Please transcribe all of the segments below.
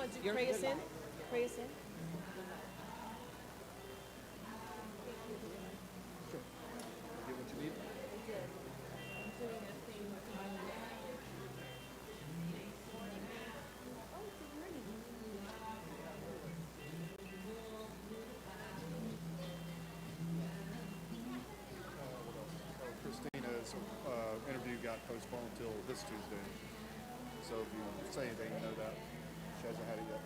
want to pray us in? Pray us in? Sure. Get what you need. Christina's interview got postponed till this Tuesday. So if you say anything, you know that. She hasn't had it yet.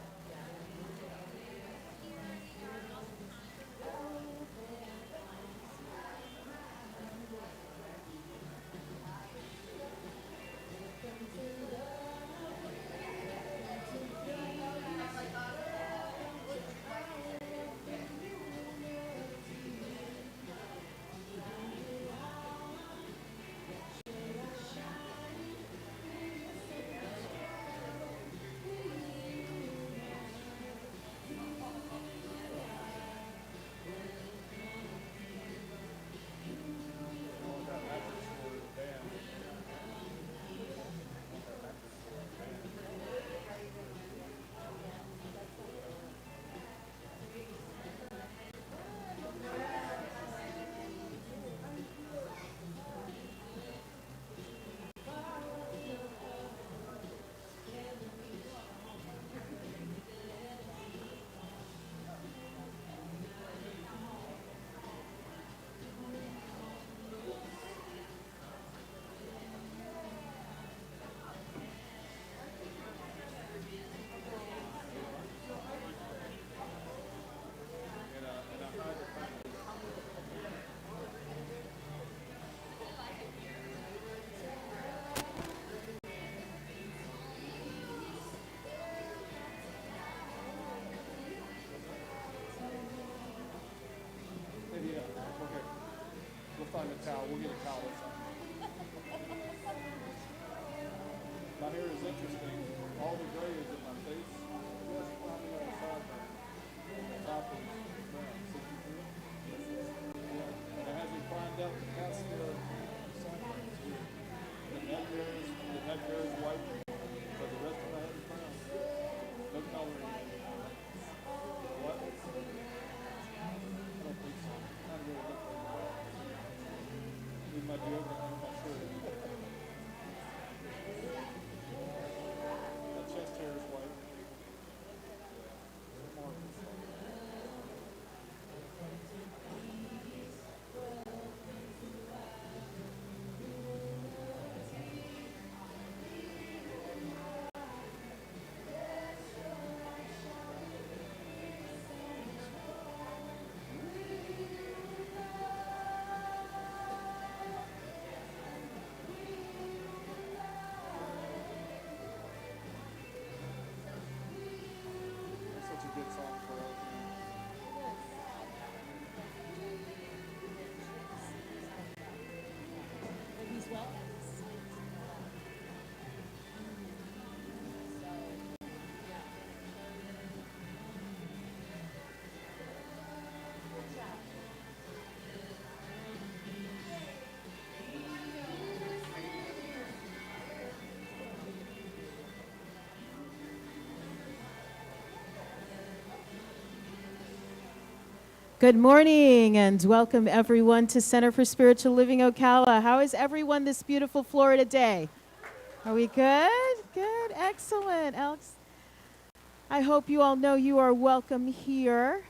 Maybe, okay. We'll find a towel. We'll get a towel or something. My hair is interesting. All the gray is in my face. Just on the other side, the top is brown. See through it? Yeah. And it hasn't climbed up past the sideburns. The neck hair is white, but the rest of my head is brown. No coloring. What? I don't think so. Not really look like that. We might be over there, I'm not sure. My chest hair is white. More is white. It's such a good song for us. He's well. Good morning and welcome everyone to Center for Spiritual Living Ocala. How is everyone this beautiful Florida day? Are we good? Good, excellent. Alex, I hope you all know you are welcome here.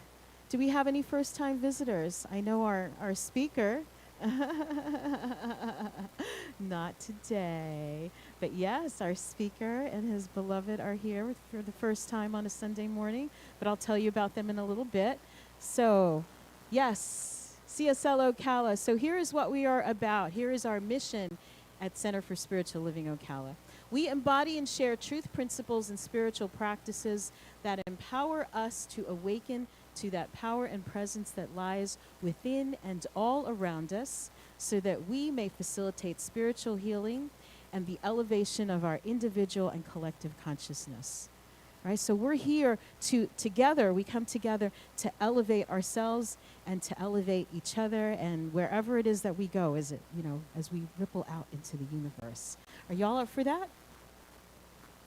Do we have any first-time visitors? I know our speaker. Not today. But yes, our speaker and his beloved are here for the first time on a Sunday morning. But I'll tell you about them in a little bit. So, yes, CSL Ocala. So here is what we are about. Here is our mission at Center for Spiritual Living Ocala. We embody and share truth principles and spiritual practices that empower us to awaken to that power and presence that lies within and all around us so that we may facilitate spiritual healing and the elevation of our individual and collective consciousness. Right? So we're here together, we come together to elevate ourselves and to elevate each other and wherever it is that we go, as we ripple out into the universe. Are y'all up for that?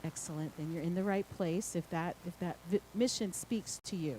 Excellent. Then you're in the right place if that mission speaks to you.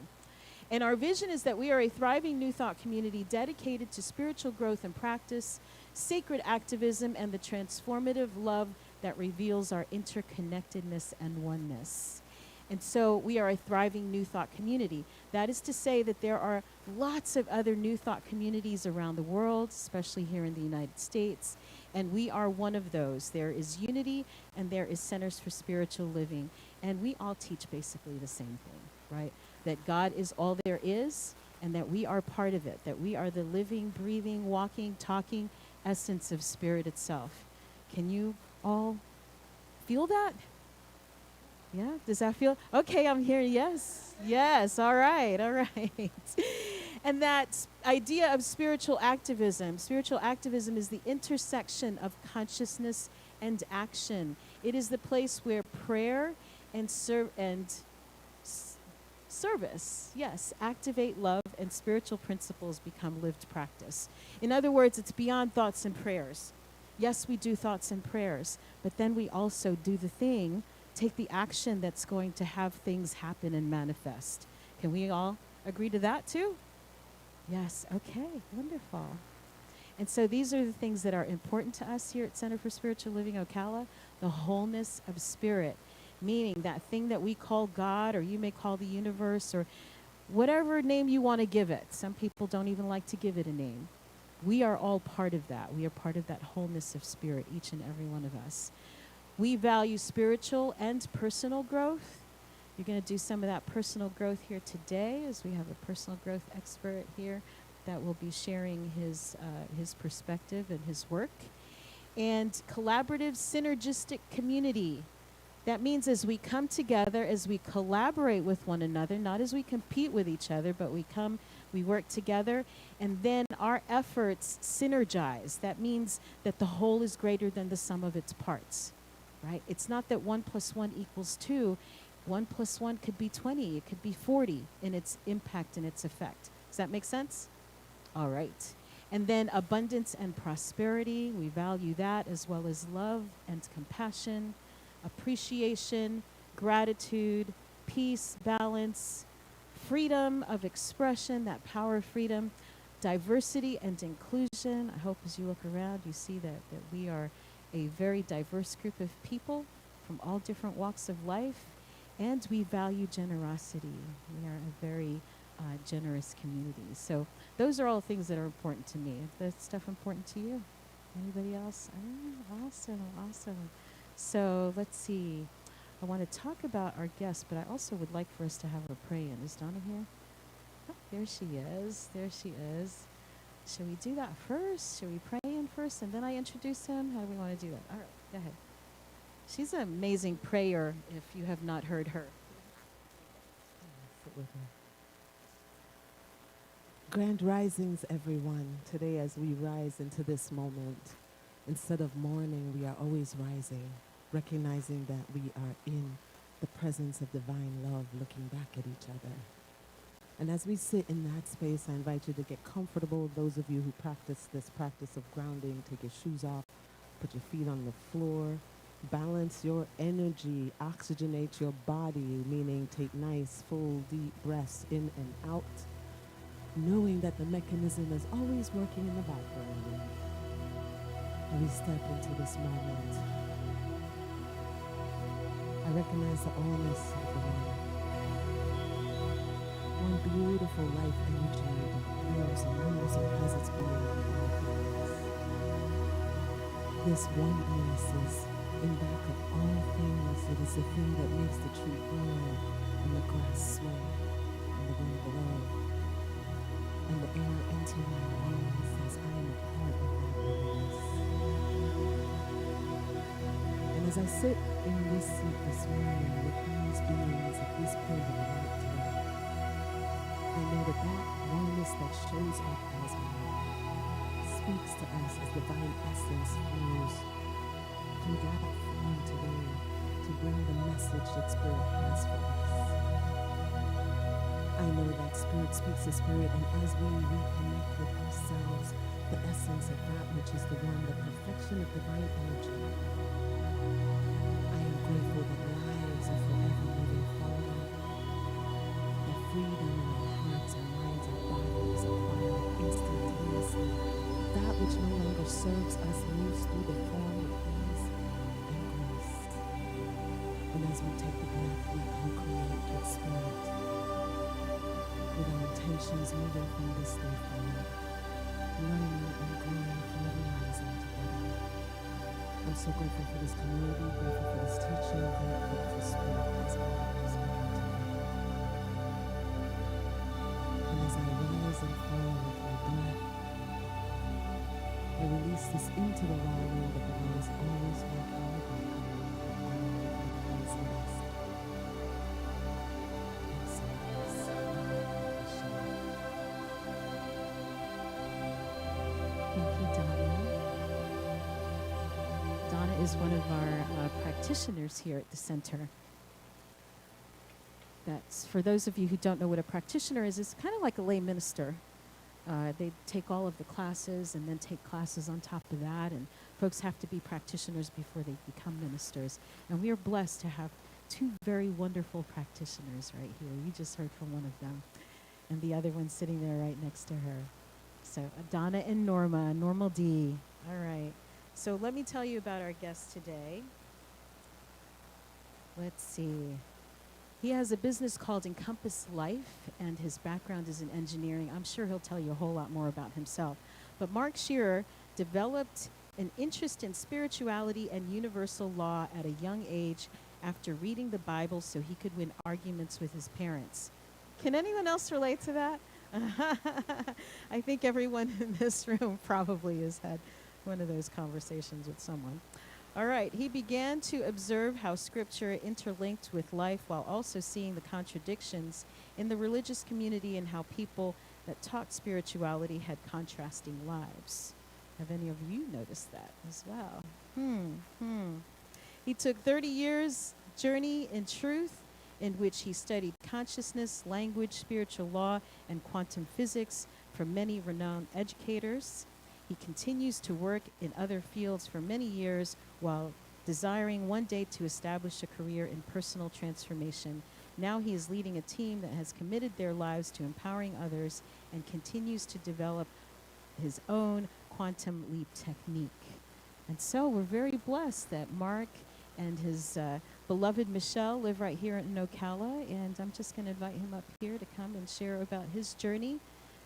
And our vision is that we are a thriving New Thought community dedicated to spiritual growth and practice, sacred activism, and the transformative love that reveals our interconnectedness and oneness. And so we are a thriving New Thought community. That is to say that there are lots of other New Thought communities around the world, especially here in the United States, and we are one of those. There is Unity and there is Centers for Spiritual Living, and we all teach basically the same thing, right? That God is all there is and that we are part of it, that we are the living, breathing, walking, talking essence of Spirit itself. Can you all feel that? Yeah, does that feel okay? I'm here. Yes, yes. All right, all right. And that idea of spiritual activism is the intersection of consciousness and action. It is the place where prayer and service, yes, activate love and spiritual principles become lived practice. In other words, it's beyond thoughts and prayers. Yes, we do thoughts and prayers, but then we also do the thing, take the action that's going to have things happen and manifest. Can we all agree to that too? Yes, okay, wonderful. And so these are the things that are important to us here at Center for Spiritual Living Ocala, the wholeness of spirit, meaning that thing that we call God, or you may call the universe, or whatever name you want to give it. Some people don't even like to give it a name. We are all part of that. We are part of that wholeness of spirit, each and every one of us. We value spiritual and personal growth. You're going to do some of that personal growth here today, as we have a personal growth expert here that will be sharing his perspective and his work. And collaborative, synergistic community. That means as we come together, as we collaborate with one another, not as we compete with each other, but we work together, and then our efforts synergize. That means that the whole is greater than the sum of its parts, right? It's not that 1 + 1 = 2. 1 + 1 could be 20. It could be 40 in its impact and its effect. Does that make sense? All right. And then abundance and prosperity. We value that, as well as love and compassion, appreciation, gratitude, peace, balance, freedom of expression, that power of freedom, diversity and inclusion. I hope as you look around, you see that we are a very diverse group of people from all different walks of life, and we value generosity. We are a very generous community. So those are all things that are important to me. Is that stuff important to you? Anybody else? Oh, awesome, awesome. So let's see. I want to talk about our guest, but I also would like for us to have her pray in. Is Donna here? Oh, there she is. There she is. Shall we do that first? Shall we pray in first and then I introduce him? How do we want to do that? All right, go ahead. She's an amazing prayer if you have not heard her. Sit with her. Grand risings, everyone. Today, as we rise into this moment, instead of mourning, we are always rising, recognizing that we are in the presence of divine love, looking back at each other. And as we sit in that space, I invite you to get comfortable. Those of you who practice this practice of grounding, take your shoes off, put your feet on the floor, balance your energy, oxygenate your body, meaning take nice, full, deep breaths in and out, knowing that the mechanism is always working in the background. And we step into this moment. I recognize the allness of the one beautiful life energy that moves and moves and has its being in all things. This oneness is in back of all things. It is the thing that makes the tree grow and the grass sway and the wind blow and the air enter my lungs as I am a part of that oneness. And as I sit in this seat this morning with these beings at this point of the night today, I know that that oneness that shows up as one speaks to us as divine essence flows through that form today to bring the message that Spirit has for us. I know that Spirit speaks to Spirit, and as we reconnect with ourselves, the essence of that which is the one, the perfection of divine energy, I am grateful that freedom in our hearts, our minds, our bodies, acquired instantaneously. That which no longer serves us moves through the form of ease and grace. And as we take the breath, we co-create with spirit, with our intentions moving from this day forward, learning and growing from every rising together. I'm so grateful for this community, grateful for this teaching, grateful for spirit as well as we come together. And as I rise and fall with my breath, I release this into the raw wind that the Lord is always working in the background, along with my praise and rest. And so it is. Thank you, Donna. Donna is one of our practitioners here at the center. That's, for those of you who don't know what a practitioner is, it's kind of like a lay minister. They take all of the classes and then take classes on top of that, and folks have to be practitioners before they become ministers. And we are blessed to have two very wonderful practitioners right here. You just heard from one of them, and the other one sitting there right next to her. So Donna and Norma, Normal D. All right. So let me tell you about our guest today. Let's see. He has a business called Encompass Life, and his background is in engineering. I'm sure he'll tell you a whole lot more about himself. But Mark Sherer developed an interest in spirituality and universal law at a young age after reading the Bible so he could win arguments with his parents. Can anyone else relate to that? I think everyone in this room probably has had one of those conversations with someone. All right, he began to observe how scripture interlinked with life while also seeing the contradictions in the religious community and how people that taught spirituality had contrasting lives. Have any of you noticed that as well? He took 30 years journey in truth in which he studied consciousness, language, spiritual law, and quantum physics from many renowned educators. He continues to work in other fields for many years while desiring one day to establish a career in personal transformation. Now he is leading a team that has committed their lives to empowering others and continues to develop his own quantum leap technique. And so we're very blessed that Mark and his beloved Michelle live right here in Ocala, and I'm just going to invite him up here to come and share about his journey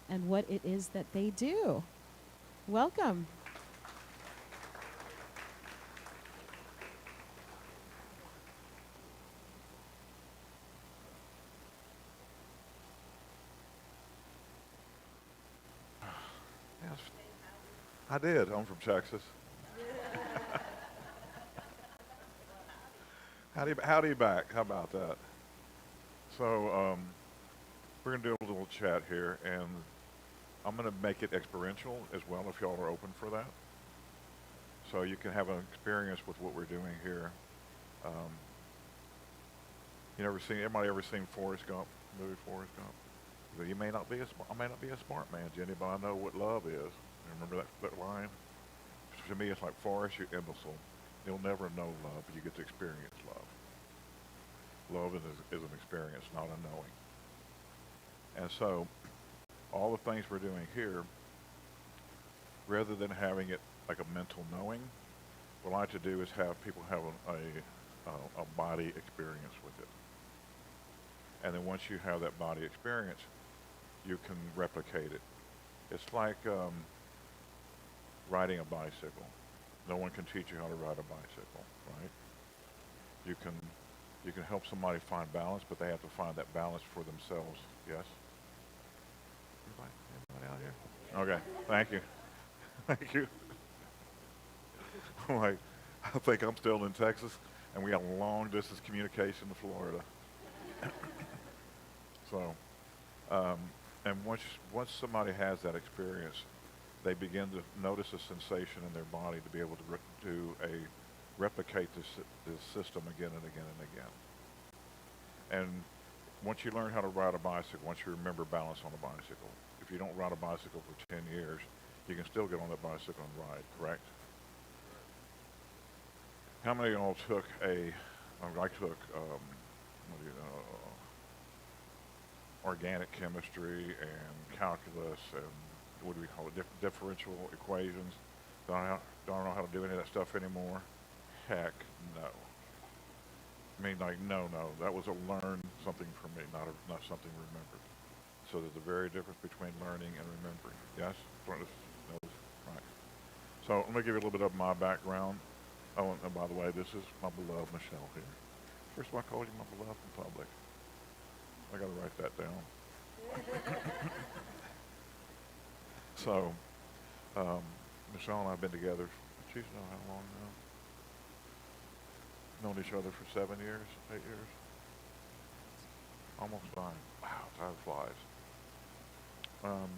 and what it is that they do. Welcome. Yes, I did. I'm from Texas. Howdy back. How about that? So we're going to do a little chat here, and I'm going to make it experiential as well if y'all are open for that. So you can have an experience with what we're doing here. Everybody ever seen Forrest Gump, movie Forrest Gump? So I may not be a smart man, Jenny, but I know what love is. You remember that line? To me, it's like, Forrest, you imbecile. You'll never know love, but you get to experience love. Love is an experience, not a knowing. And so, all the things we're doing here, rather than having it like a mental knowing, what I like to do is have people have a body experience with it. And then once you have that body experience, you can replicate it. It's like riding a bicycle. No one can teach you how to ride a bicycle, right? You can help somebody find balance, but they have to find that balance for themselves. Yes? Anybody out here? Okay, thank you. Thank you. I'm like, I think I'm still in Texas, and we got long distance communication to Florida. So, and once somebody has that experience, they begin to notice a sensation in their body to be able to replicate this system again and again and again. And once you learn how to ride a bicycle, once you remember balance on a bicycle, if you don't ride a bicycle for 10 years, you can still get on that bicycle and ride, correct? How many of y'all took organic chemistry and calculus and what do we call it, differential equations. Don't know how to do any of that stuff anymore. Heck, no. I mean, like, no. That was a learn something for me, not something remembered. So there's a very difference between learning and remembering. Yes? That was right. So let me give you a little bit of my background. Oh, and by the way, this is my beloved Michelle here. First of all, I called you my beloved in public. I got to write that down. So, um, Michelle and I have been together, geez, know how long now? Known each other for 7 years, 8 years, almost 9. Wow, time flies. Um,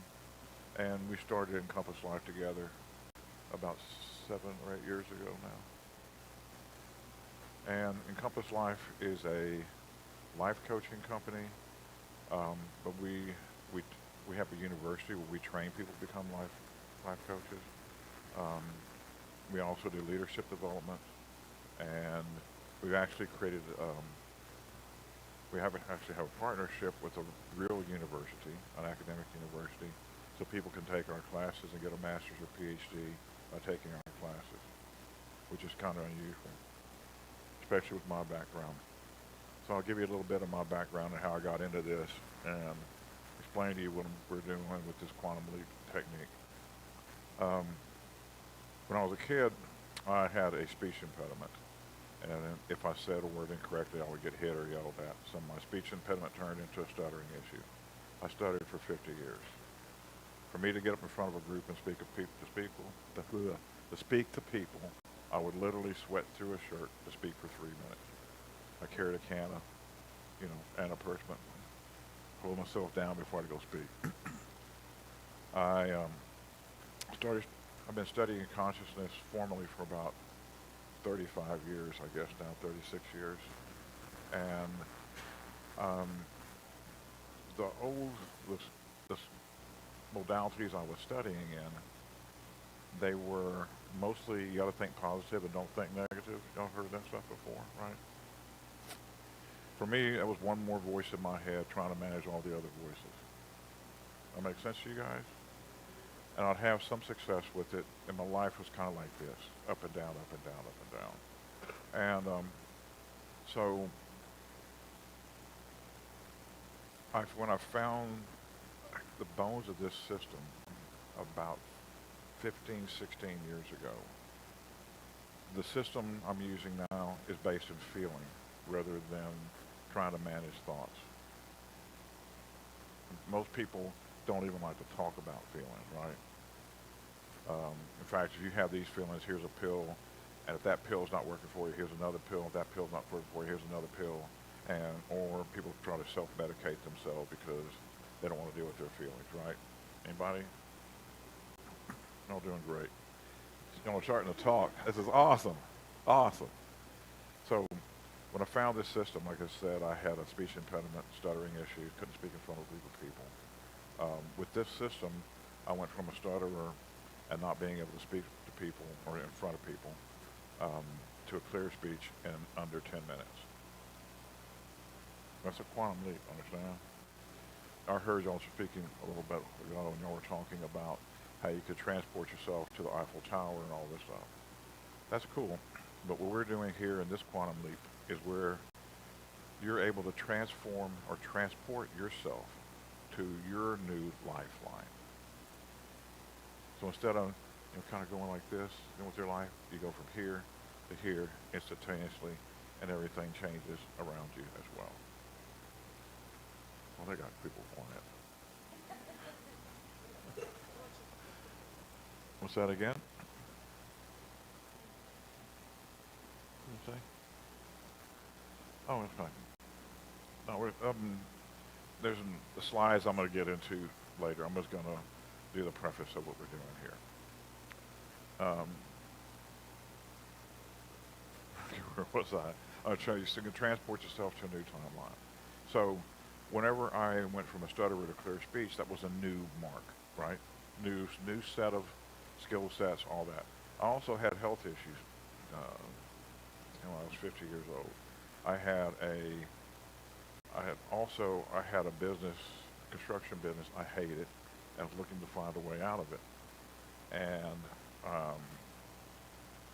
and we started Encompass Life together about 7 or 8 years ago now. And Encompass Life is a life coaching company, but we we have a university where we train people to become life coaches. Um, we also do leadership development, and we've actually created we have actually have a partnership with a real university, an academic university, so people can take our classes and get a master's or PhD by taking our classes, which is kind of unusual, especially with my background. So I'll give you a little bit of my background and how I got into this and explain to you what we're doing with this quantum leap technique. Um, when I was a kid, I had a speech impediment. And if I said a word incorrectly, I would get hit or yelled at. So my speech impediment turned into a stuttering issue. I stuttered for 50 years. For me to get up in front of a group and speak to people, I would literally sweat through a shirt to speak for 3 minutes. I carried a can of, antiperspirant, pull myself down before I go speak. I started. I've been studying consciousness formally for about 35 years, I guess now, 36 years, and um, the old the modalities I was studying in, they were mostly you got to think positive and don't think negative. Y'all heard that stuff before, right? For me, it was one more voice in my head trying to manage all the other voices. That make sense to you guys? And I'd have some success with it, and my life was kind of like this, up and down, up and down, up and down. And so when I found the bones of this system about 15, 16 years ago, the system I'm using now is based in feeling rather than trying to manage thoughts. Most people don't even like to talk about feeling, right? In fact, if you have these feelings, here's a pill, and if that pill's not working for you, here's another pill. If that pill's not working for you, here's another pill. Or people try to self-medicate themselves because they don't want to deal with their feelings, right? Anybody? Y'all doing great. Y'all are starting to talk. This is awesome. Awesome. So when I found this system, like I said, I had a speech impediment, stuttering issue, couldn't speak in front of a group of people. With this system, I went from a stutterer and not being able to speak to people or in front of people to a clear speech in under 10 minutes. That's a quantum leap, understand? I heard y'all speaking a little bit ago, and y'all were talking about how you could transport yourself to the Eiffel Tower and all this stuff. That's cool, but what we're doing here in this quantum leap is where you're able to transform or transport yourself to your new lifeline. So instead of kind of going like this with your life, you go from here to here instantaneously, and everything changes around you as well. Well, they got people quiet. What's that again? What did you say? Oh, it's fine. No, there's the slides I'm going to get into later. I'm just going to do the preface of what we're doing here. Where was I? I'll show you. So you can transport yourself to a new timeline. So whenever I went from a stutterer to clear speech, that was a new mark, right? New set of skill sets, all that. I also had health issues. When I was 50 years old, I I had a business, construction business. I hated. I was looking to find a way out of it, and um,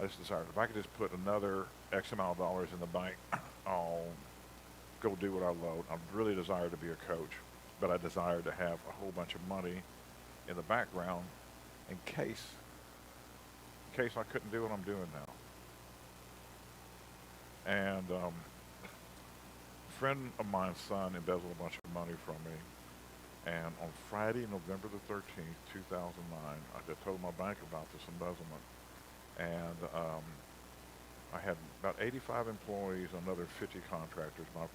I just decided if I could just put another X amount of dollars in the bank, I'll go do what I love. I really desired to be a coach, but I desired to have a whole bunch of money in the background in case I couldn't do what I'm doing now. And a friend of mine's son embezzled a bunch of money from me. And on Friday, November the 13th, 2009, I just told my bank about this embezzlement. And I had about 85 employees, another 50 contractors. My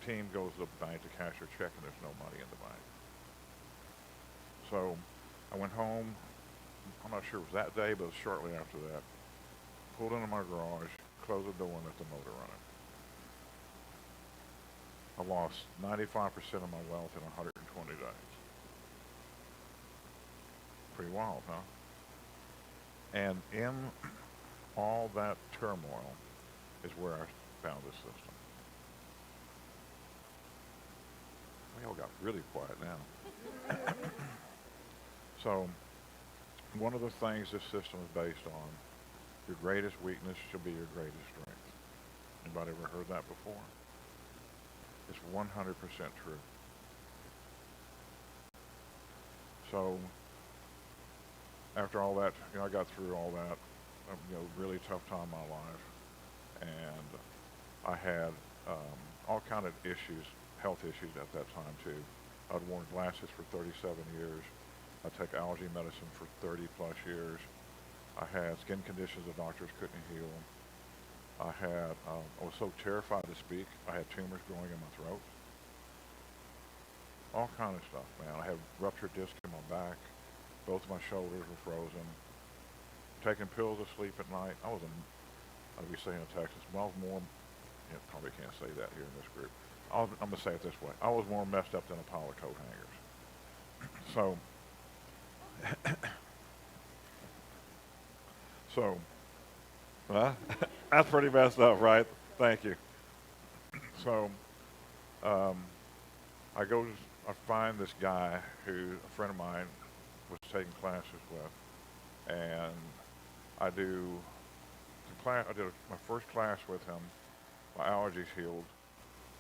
team goes to the bank to cash their check, and there's no money in the bank. So I went home. I'm not sure it was that day, but it was shortly after that. Pulled into my garage, closed the door, and let the motor running. I lost 95% of my wealth in 120 days. Pretty wild, huh? And in all that turmoil is where I found this system. We all got really quiet now. So, one of the things this system is based on, your greatest weakness shall be your greatest strength. Anybody ever heard that before? It's 100% true. So, after all that, I got through all that, really tough time in my life, and I had all kind of issues, health issues at that time too. I'd worn glasses for 37 years. I took allergy medicine for 30 plus years. I had skin conditions the doctors couldn't heal. I was so terrified to speak. I had tumors growing in my throat. All kind of stuff, man. I had ruptured disc in my back. Both of my shoulders were frozen. Taking pills to sleep at night. I'd be saying in Texas, but I was more, probably can't say that here in this group. I'm going to say it this way. I was more messed up than a pile of coat hangers. So, so, that's pretty messed up, right? Thank you. So, um, I find this guy who a friend of mine was taking classes with, and I do I did my first class with him. My allergies healed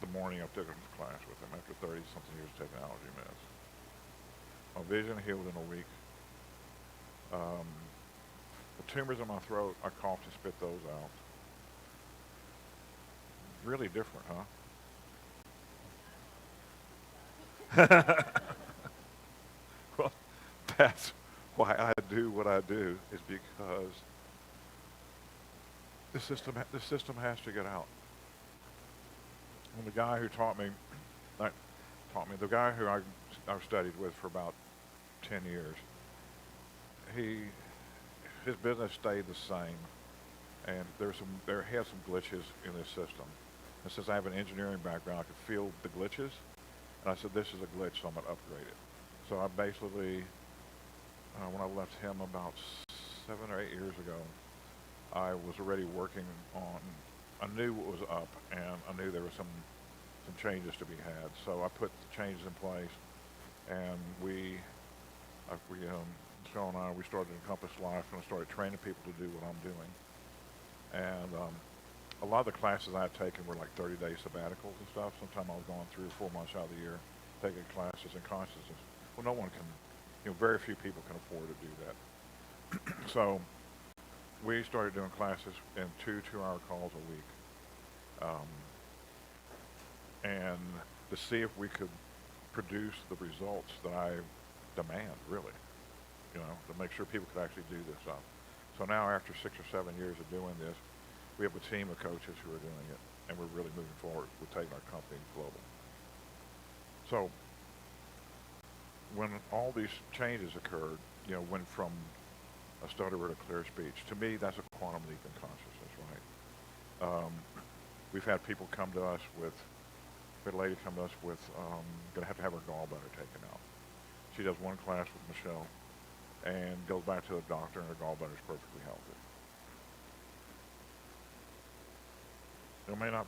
the morning I took a class with him after 30 something years of taking allergy meds. My vision healed in a week. The tumors in my throat, I coughed and spit those out. Really different, huh? Well, that's why I do what I do, is because the system has to get out. And the guy who the guy who I studied with for about 10 years, his business stayed the same, and there had some glitches in this system. And since I have an engineering background, I could feel the glitches, and I said, this is a glitch, so I'm going to upgrade it. So I basically, when I left him about 7 or 8 years ago, I was already working on, I knew what was up, and I knew there were some changes to be had. So I put the changes in place, and Michelle and I, we started Encompass Life, and I started training people to do what I'm doing. And a lot of the classes I had taken were like 30-day sabbaticals and stuff. Sometimes I was gone 3 or 4 months out of the year taking classes in consciousness. Well, no one can, very few people can afford to do that. So we started doing classes in 2-hour calls a week. And to see if we could produce the results that I demand, really, to make sure people could actually do this stuff. So now, after 6 or 7 years of doing this, we have a team of coaches who are doing it, and we're really moving forward with taking our company global. So when all these changes occurred, went from a stutterer to clear speech, to me, that's a quantum leap in consciousness, right? We've had people come to us with, we had a lady come to us with, going to have her gallbladder taken out. She does one class with Michelle and goes back to the doctor, and her gallbladder is perfectly healthy. You may not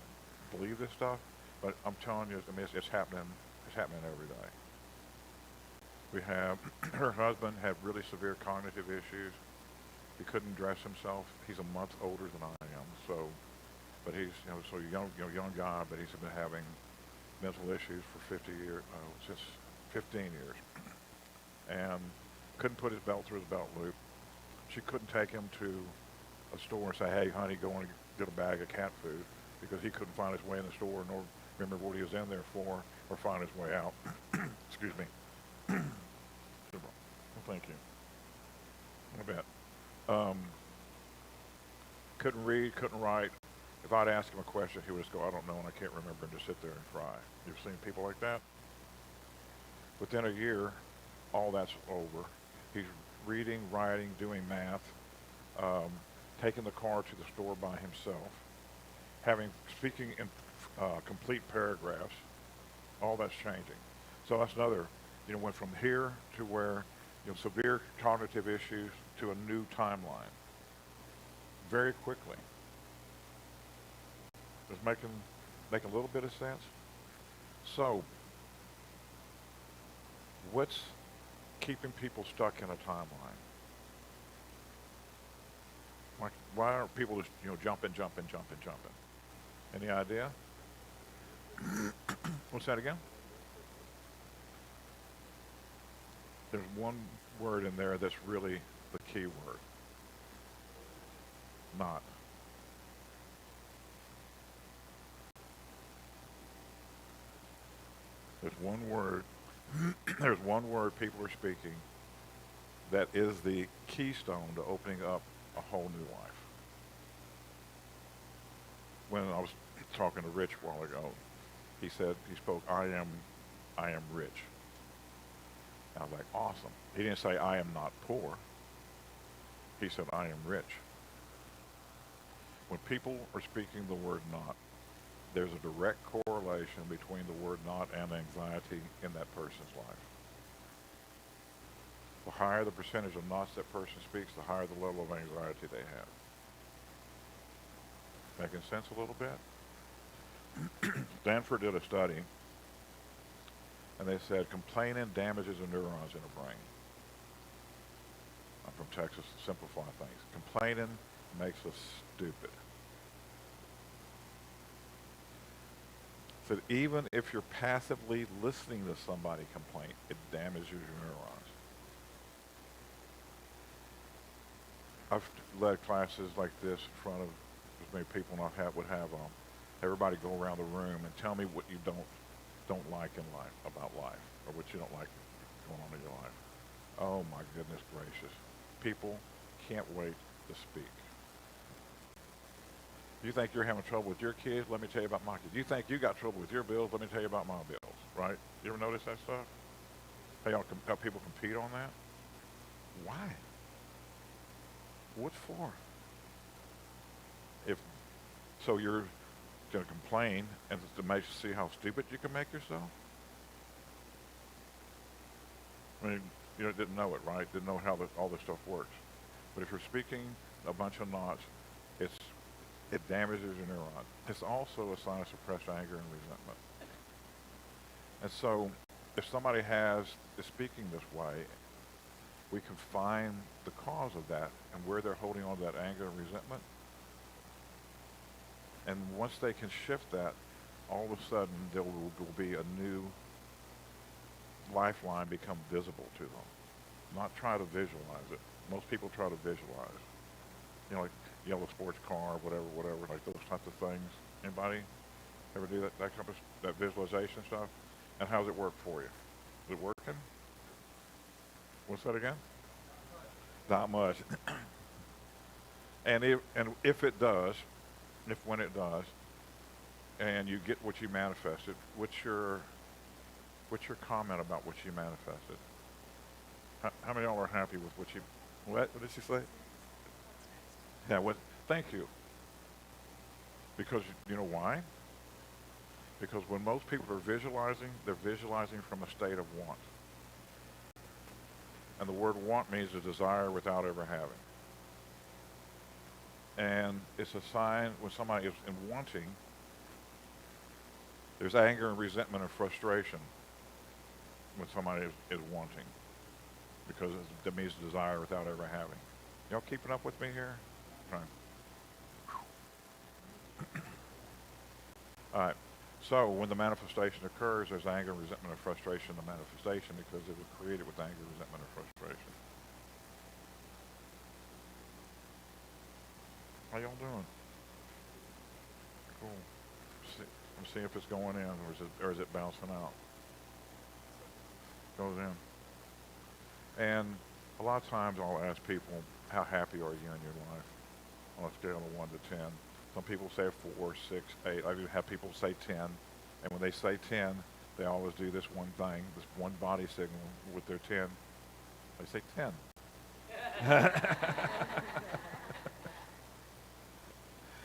believe this stuff, But I'm telling you, I mean, it's happening. It's happening every day. We have her husband had really severe cognitive issues. He couldn't dress himself. He's a month older than I am, so but he's so young, young guy, but he's been having mental issues for 50 years, just 15 years, and couldn't put his belt through his belt loop. She couldn't take him to a store and say, "Hey, honey, go and get a bag of cat food," because he couldn't find his way in the store nor remember what he was in there for or find his way out. Excuse me. Well, thank you. I bet. Um, couldn't read, couldn't write. If I'd ask him a question, he would just go, "I don't know, and I can't remember," and just sit there and cry. You've seen people like that? Within a year, all that's over. He's reading, writing, doing math, um, taking the car to the store by himself, speaking in complete paragraphs. All that's changing. So that's another, went from here to where, severe cognitive issues to a new timeline very quickly. Does make a little bit of sense? So, what's keeping people stuck in a timeline? Like, why aren't people just, jumping? Any idea? What's that again? There's one word in there that's really the key word. Not. There's one word, there's one word people are speaking that is the keystone to opening up a whole new life. When I was talking to Rich a while ago, he spoke, I am rich. And I was like, awesome. He didn't say, I am not poor. He said, I am rich. When people are speaking the word not, there's a direct correlation between the word not and anxiety in that person's life. The higher the percentage of nots that person speaks, the higher the level of anxiety they have. Making sense a little bit? Stanford did a study, and they said complaining damages the neurons in the brain. I'm from Texas to simplify things. Complaining makes us stupid. So even if you're passively listening to somebody complain, it damages your neurons. I've led classes like this in front of as many people, and I would have everybody go around the room and tell me what you don't like in life, about life, or what you don't like going on in your life. Oh my goodness gracious. People can't wait to speak. You think you're having trouble with your kids? Let me tell you about my kids. You think you got trouble with your bills? Let me tell you about my bills, right? You ever notice that stuff? How people compete on that? Why? What for? If so, you're going to complain and to make you see how stupid you can make yourself. I mean, didn't know it, right? Didn't know how all this stuff works. But if you're speaking a bunch of knots, it damages your neuron. It's also a sign of suppressed anger and resentment. And so, if somebody is speaking this way, we can find the cause of that and where they're holding on to that anger and resentment. And once they can shift that, all of a sudden there will be a new lifeline become visible to them. Not try to visualize it. Most people try to visualize. Like yellow sports car, whatever, like those types of things. Anybody ever do that visualization stuff? And how's it work for you? Is it working? What's that again? Not much. And if it does, when it does, and you get what you manifested, what's your comment about what you manifested? How many of y'all are happy with what you? What did she say? Yeah. Thank you. Because you know why? Because when most people are visualizing, they're visualizing from a state of want. And the word want means a desire without ever having. And it's a sign when somebody is in wanting, There's anger and resentment and frustration when somebody is wanting, because that means desire without ever having. Y'all keeping up with me here? Right. All right. So when the manifestation occurs, there's anger, resentment, and frustration in the manifestation because it was created with anger, resentment, and frustration. How y'all doing? Cool. I'm seeing if it's going in or is it bouncing out? Goes in. And a lot of times I'll ask people, how happy are you in your life on a scale of 1 to 10? Some people say 4, 6, 8. I even have people say 10. And when they say 10, they always do this one thing, this one body signal with their 10. They say 10.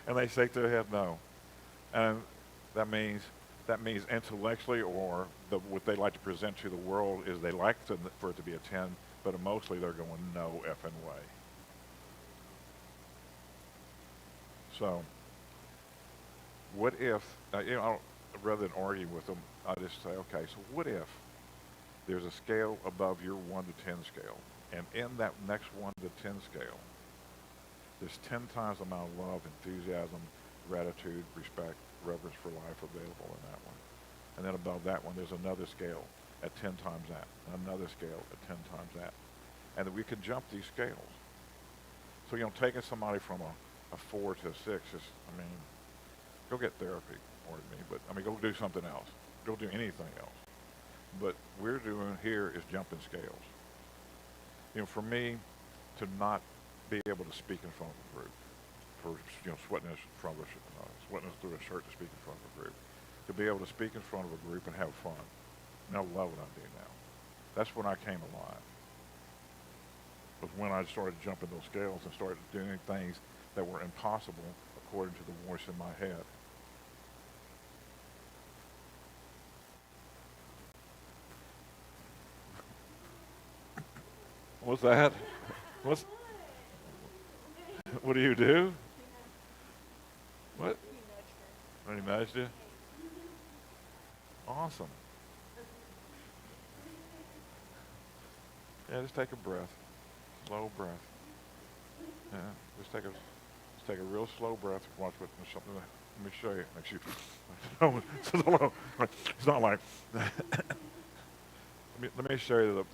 And they shake their head no. And that means intellectually, or what they like to present to the world is they like for it to be a 10, but mostly they're going no effing way. So, what if, rather than argue with them, I just say, okay, so what if there's a scale above your 1 to 10 scale, and in that next 1 to 10 scale, there's 10 times the amount of love, enthusiasm, gratitude, respect, reverence for life available in that one. And then above that one, there's another scale at 10 times that, and another scale at 10 times that. And that we could jump these scales. So, taking somebody from a 4 to a 6 is, go get therapy, pardon me, but, go do something else. Go do anything else. But we're doing here is jumping scales. For me, to not be able to speak in front of a group, for sweating through a shirt to speak in front of a group, to be able to speak in front of a group and have fun, and I love what I do now. That's when I came alive. Was when I started jumping those scales and started doing things that were impossible according to the voice in my head. What's that? What do you do? What? He nudged you? Awesome. Yeah, just take a breath. Slow breath. Yeah, just take a real slow breath. Watch what something. Let me show you. Makes you. It's not like. let me show you that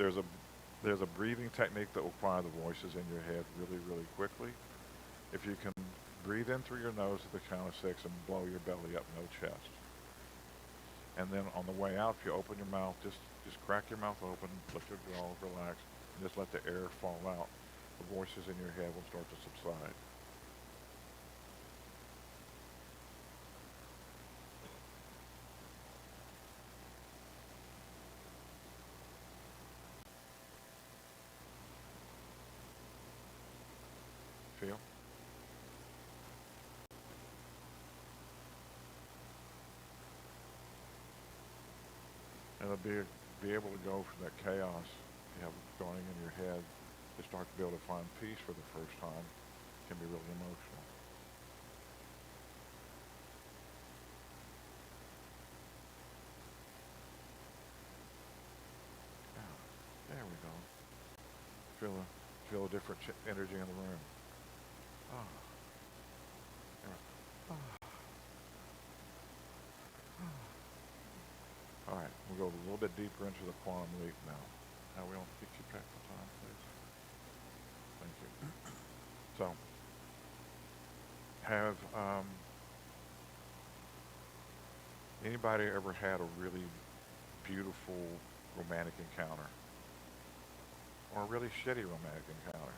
there's a breathing technique that will quiet the voices in your head really, really quickly. If you can breathe in through your nose at the count of 6 and blow your belly up, no chest. And then on the way out, if you open your mouth, just crack your mouth open, lift your jaw, relax, and just let the air fall out. The voices in your head will start to subside. Feel? And it'll be able to go from that chaos you have going in your head to start to be able to find peace for the first time. It can be really emotional. Yeah, there we go. Feel a different energy in the room. Ah. All right, we'll go a little bit deeper into the quantum leap now. Now we don't keep track of time, please. Thank you. So, have anybody ever had a really beautiful romantic encounter? Or a really shitty romantic encounter?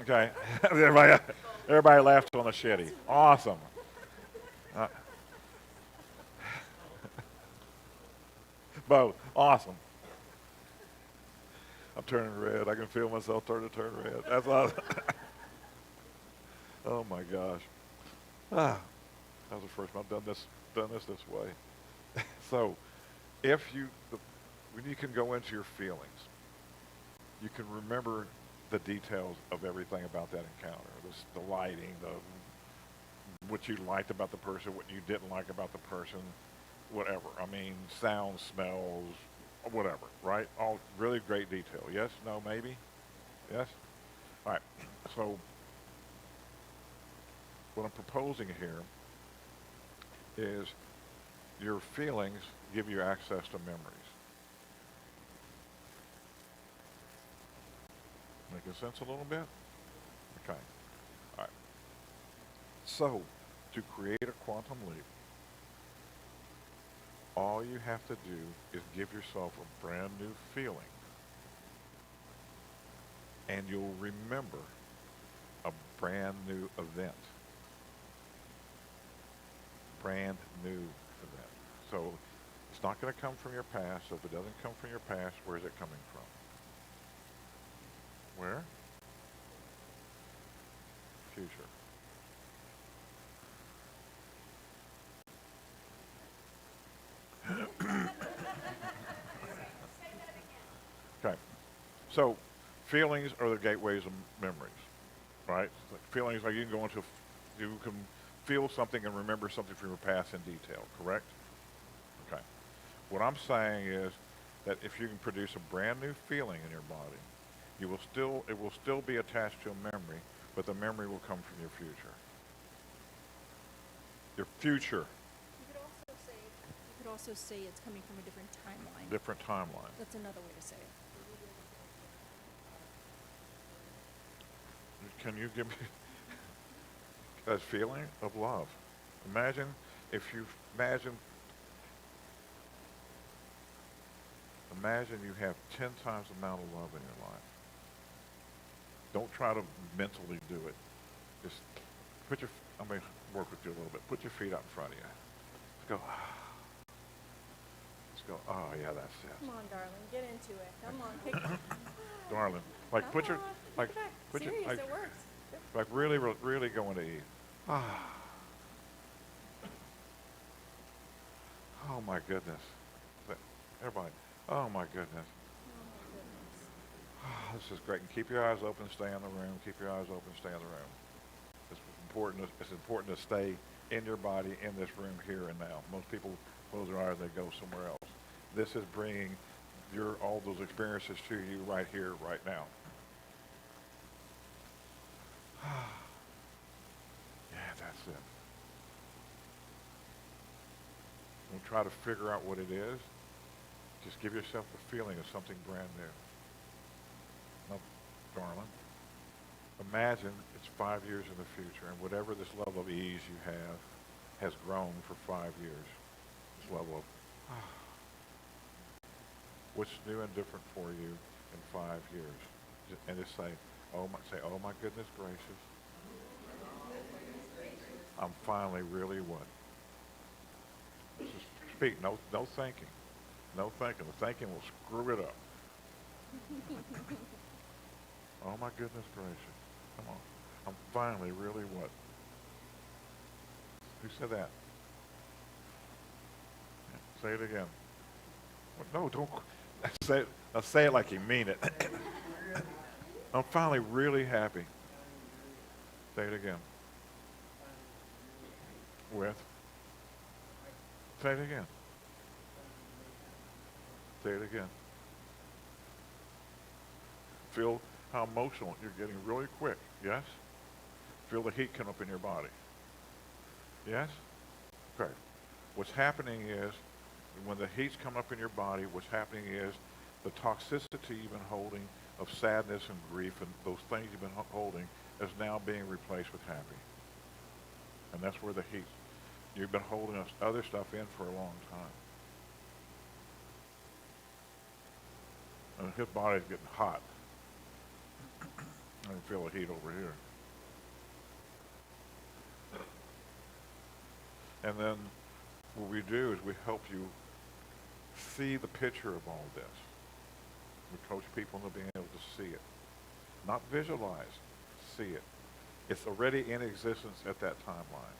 Okay, everybody laughed on the shitty. Awesome. Uh, Both. Awesome. I'm turning red. I can feel myself turn red. That's awesome. Oh my gosh. That was the first time I've done this way. So, when you can go into your feelings, you can remember the details of everything about that encounter. The lighting, the what you liked about the person, what you didn't like about the person, whatever. I mean, sounds, smells, whatever, right? All really great detail. Yes, no, maybe? Yes? All right. So what I'm proposing here is your feelings give you access to memories. Making sense a little bit? Okay. All right. So, to create a quantum leap, all you have to do is give yourself a brand new feeling, and you'll remember a brand new event. Brand new event. So, it's not going to come from your past. So, if it doesn't come from your past, where is it coming from? Where? Future. Okay. So, feelings are the gateways of memories, right? Like feelings like you can go into, you can feel something and remember something from your past in detail, correct? Okay. What I'm saying is that if you can produce a brand new feeling in your body, it will still be attached to a memory, but the memory will come from your future. Your future, You could also say it's coming from a different timeline. different timeline. That's another way to say it. Can you give me a feeling of love? Imagine if you imagine imagine you have 10 times the amount of love in your life. Don't try to mentally do it. Just put your, I'm going to work with you a little bit. Put your feet out in front of you. Let's go. Let's go. Oh, yeah, that's it. Come on, darling, get into it. Come on, pick it. Darling. Like, put your, like, put your, Serious, like, it works. like really, really going to eat. Ah. Oh, my goodness. Everybody. Oh, my goodness. Oh my goodness. This is great. And keep your eyes open, stay in the room. Keep your eyes open, stay in the room. It's important to stay in your body, in this room here and now. Most people close their eyes, they go somewhere else. This is bringing all those experiences to you right here, right now. Yeah, that's it. Don't try to figure out what it is. Just give yourself the feeling of something brand new. Now, darling, imagine it's 5 years in the future, and whatever this level of ease you have has grown for 5 years. This level of, what's new and different for you in 5 years? And just say, oh my goodness gracious, I'm finally really what? Just speak, no thinking. No thinking. The thinking will screw it up. Oh my goodness gracious. Come on. I'm finally really what? Who said that? Yeah, say it again. No, don't say it. Now say it like you mean it. I'm finally really happy. Say it again. With? Say it again. Say it again. Feel how emotional you're getting really quick. Yes? Feel the heat come up in your body. Yes? Okay. What's happening is, when the heat's come up in your body, what's happening is the toxicity you've been holding of sadness and grief and those things you've been holding is now being replaced with happy. And that's where the heat, you've been holding other stuff in for a long time. And his body's getting hot. I can feel the heat over here. And then what we do is we help you see the picture of all this. We coach people into being able to see it. Not visualize, see it. It's already in existence at that timeline.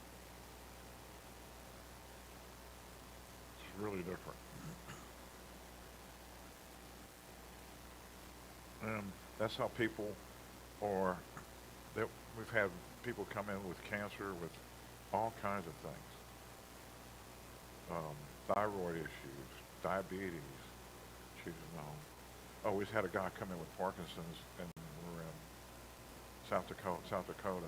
It's really different. And that's how people we've had people come in with cancer, with all kinds of things. Thyroid issues, diabetes. She's known. Oh, we just had a guy come in with Parkinson's, and we're in South Dakota. South Dakota.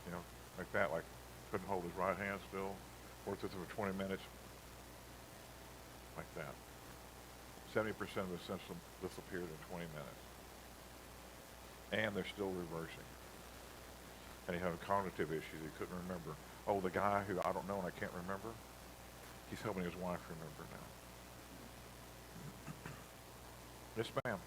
You know, like that. Like couldn't hold his right hand still. Worked with him for 20 minutes. Like that. 70% of the symptoms disappeared in 20 minutes, and they're still reversing. And he had cognitive issues he couldn't remember. Oh, the guy who I don't know and I can't remember, he's helping his wife remember now. Yes, ma'am.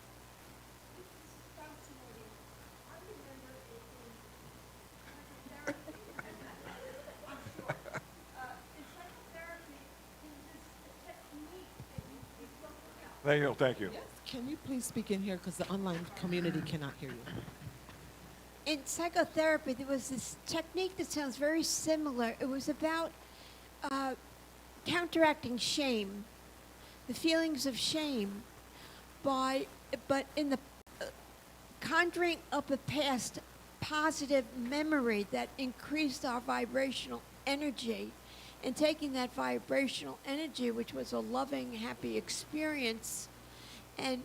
Thank you. Thank you. Yes. Can you please speak in here because the online community cannot hear you? In psychotherapy, there was this technique that sounds very similar. It was about counteracting shame, the feelings of shame, but in the conjuring up a past positive memory that increased our vibrational energy, and taking that vibrational energy, which was a loving, happy experience, and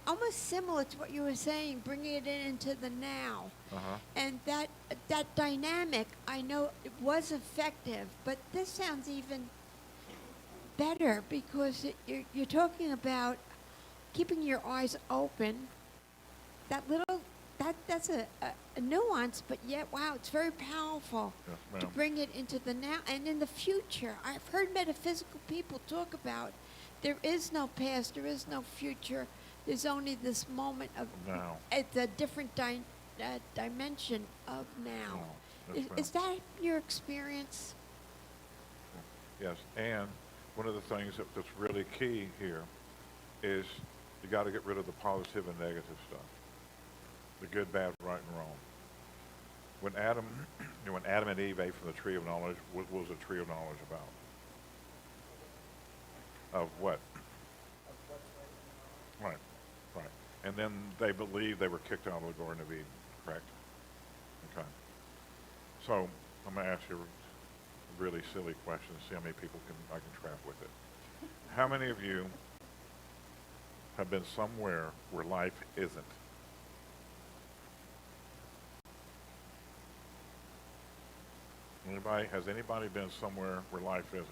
almost similar to what you were saying, bringing it into the now. Uh-huh. And that dynamic, I know it was effective, but this sounds even better because you're talking about keeping your eyes open. That's a nuance, but yet, wow, it's very powerful Yes, to ma'am. bring it into the now and in the future. I've heard metaphysical people talk about there is no past, there is no future. There's only this moment of Now. at the different dimension of now. No. Yes, Is that your experience? Yes, and one of the things that's really key here is you got to get rid of the positive and negative stuff, the good, bad, right, and wrong. When Adam, when Adam and Eve ate from the tree of knowledge, what was the tree of knowledge about? Of what? Right, right. And then they believed they were kicked out of the Garden of Eden, correct? Okay. So I'm going to ask you a really silly question to see how many people I can trap with it. How many of you have been somewhere where life isn't? Has anybody been somewhere where life isn't?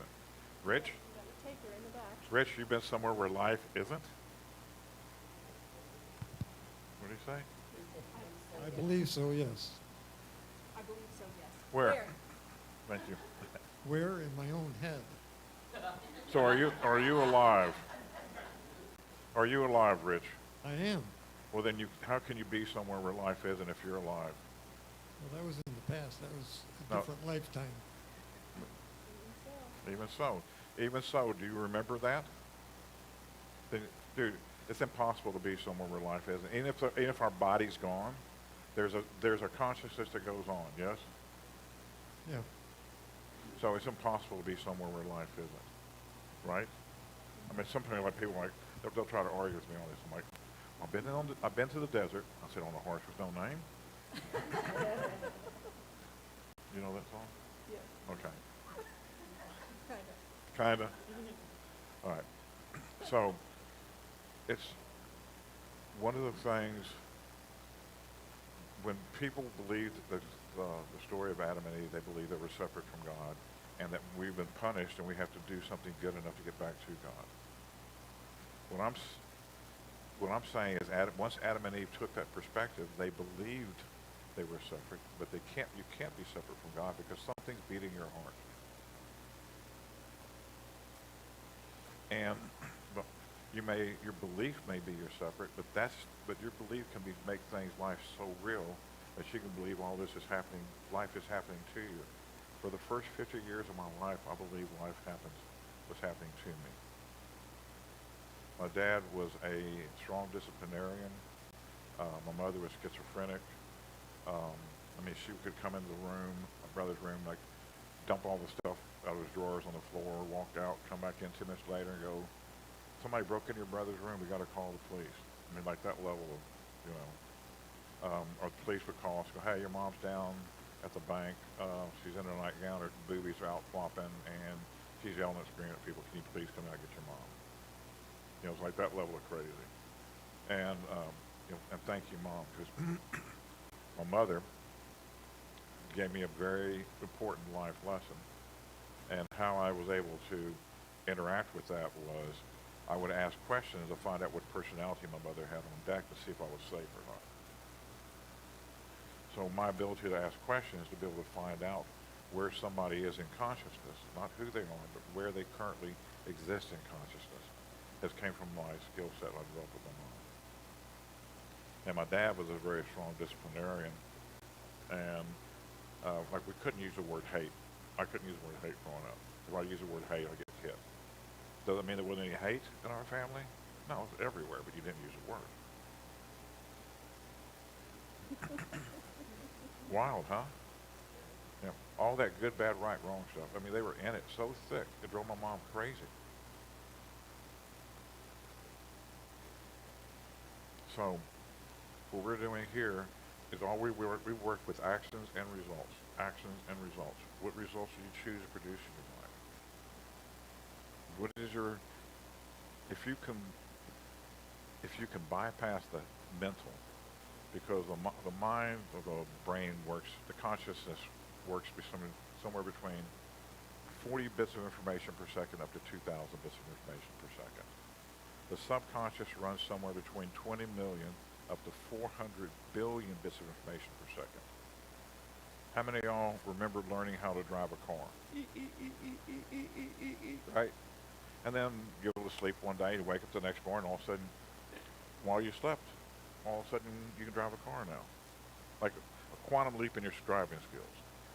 Rich? Take her in the back. Rich, you've been somewhere where life isn't? What do you say? I believe so, yes. I believe so, yes. Where? Thank you. Where? In my own head. So are you alive? Are you alive, Rich? I am. Well, then how can you be somewhere where life isn't if you're alive? Well, that was in the past. That was a No. different lifetime. Even so, do you remember that? Then, dude, it's impossible to be somewhere where life isn't. Even if our body's gone, there's a consciousness that goes on. Yes. Yeah. So it's impossible to be somewhere where life isn't, right? I mean, sometimes like people like they'll try to argue with me on this. I'm like, I've been to the desert. I said on a horse with no name. You know that song? Yeah, Okay. kind of. Kinda. All right. So it's one of the things when people believe the story of Adam and Eve, they believe they were separate from God, and that we've been punished and we have to do something good enough to get back to God. What I'm saying is, once Adam and Eve took that perspective, they believed they were separate, but you can't be separate from God because something's beating your heart. And your belief may be you're separate, but your belief can make life so real that you can believe all this is happening, life is happening to you. For the first 50 years of my life, I believe life was happening to me. My dad was a strong disciplinarian. My mother was schizophrenic. She could come into the room, my brother's room, like dump all the stuff out of his drawers on the floor, walk out, come back in 2 minutes later and go, somebody broke into your brother's room, we got to call the police. Like that level of, or the police would call us, go, hey, your mom's down at the bank. She's in her nightgown, her boobies are out flopping, and she's yelling and screaming at people. Can you please come out and get your mom? You know, it's like that level of crazy. And and thank you, mom, because my mother gave me a very important life lesson. And how I was able to interact with that was I would ask questions to find out what personality my mother had on deck to see if I was safe or not. So my ability to ask questions to be able to find out where somebody is in consciousness, not who they are, but where they currently exist in consciousness, has came from my skill set I developed with my mom. And my dad was a very strong disciplinarian, and like we couldn't use the word hate. I couldn't use the word hate growing up. If I use the word hate, I get hit. Does that mean there wasn't any hate in our family? No, it was everywhere, but you didn't use the word. Wild, huh? You know, all that good, bad, right, wrong stuff. I mean, they were in it so thick, it drove my mom crazy. So, what we're doing here is all we work with actions and results. Actions and results. What results do you choose to produce in your life? What is your, if you can bypass the mental, because the mind or the brain works, the consciousness works somewhere between 40 bits of information per second up to 2,000 bits of information per second. The subconscious runs somewhere between 20 million up to 400 billion bits of information per second. How many of y'all remember learning how to drive a car? Right? And then you go to sleep one day, you wake up the next morning, all of a sudden, while you slept, all of a sudden you can drive a car now. Like a quantum leap in your driving skills.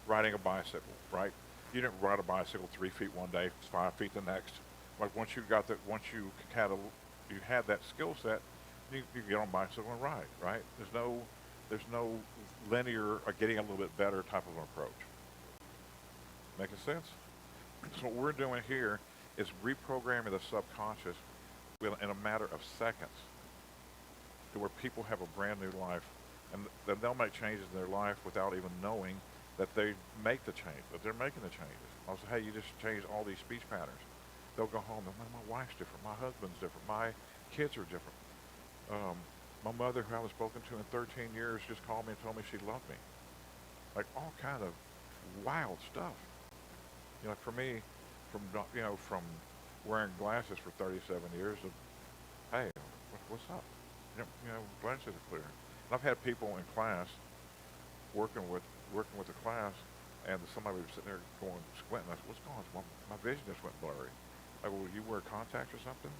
Riding a bicycle, right? You didn't ride a bicycle 3 feet one day, 5 feet the next. Like once you had that skill set, you get on a bicycle and ride, right? There's no linear or getting a little bit better type of approach. Making sense? So what we're doing here is reprogramming the subconscious in a matter of seconds to where people have a brand new life, and then they'll make changes in their life without even knowing that they make the change, that they're making the changes. I'll say, hey, you just changed all these speech patterns. They'll go home and my wife's different, my husband's different, my kids are different. My mother, who I haven't spoken to in 13 years, just called me and told me she loved me. Like all kind of wild stuff. You know, for me, from wearing glasses for 37 years, to, hey, what's up? Glasses are clear. And I've had people in class working with the class, and somebody was sitting there going squinting. I said, "What's going on?" My vision just went blurry. I go, "Will you wear contacts or something?"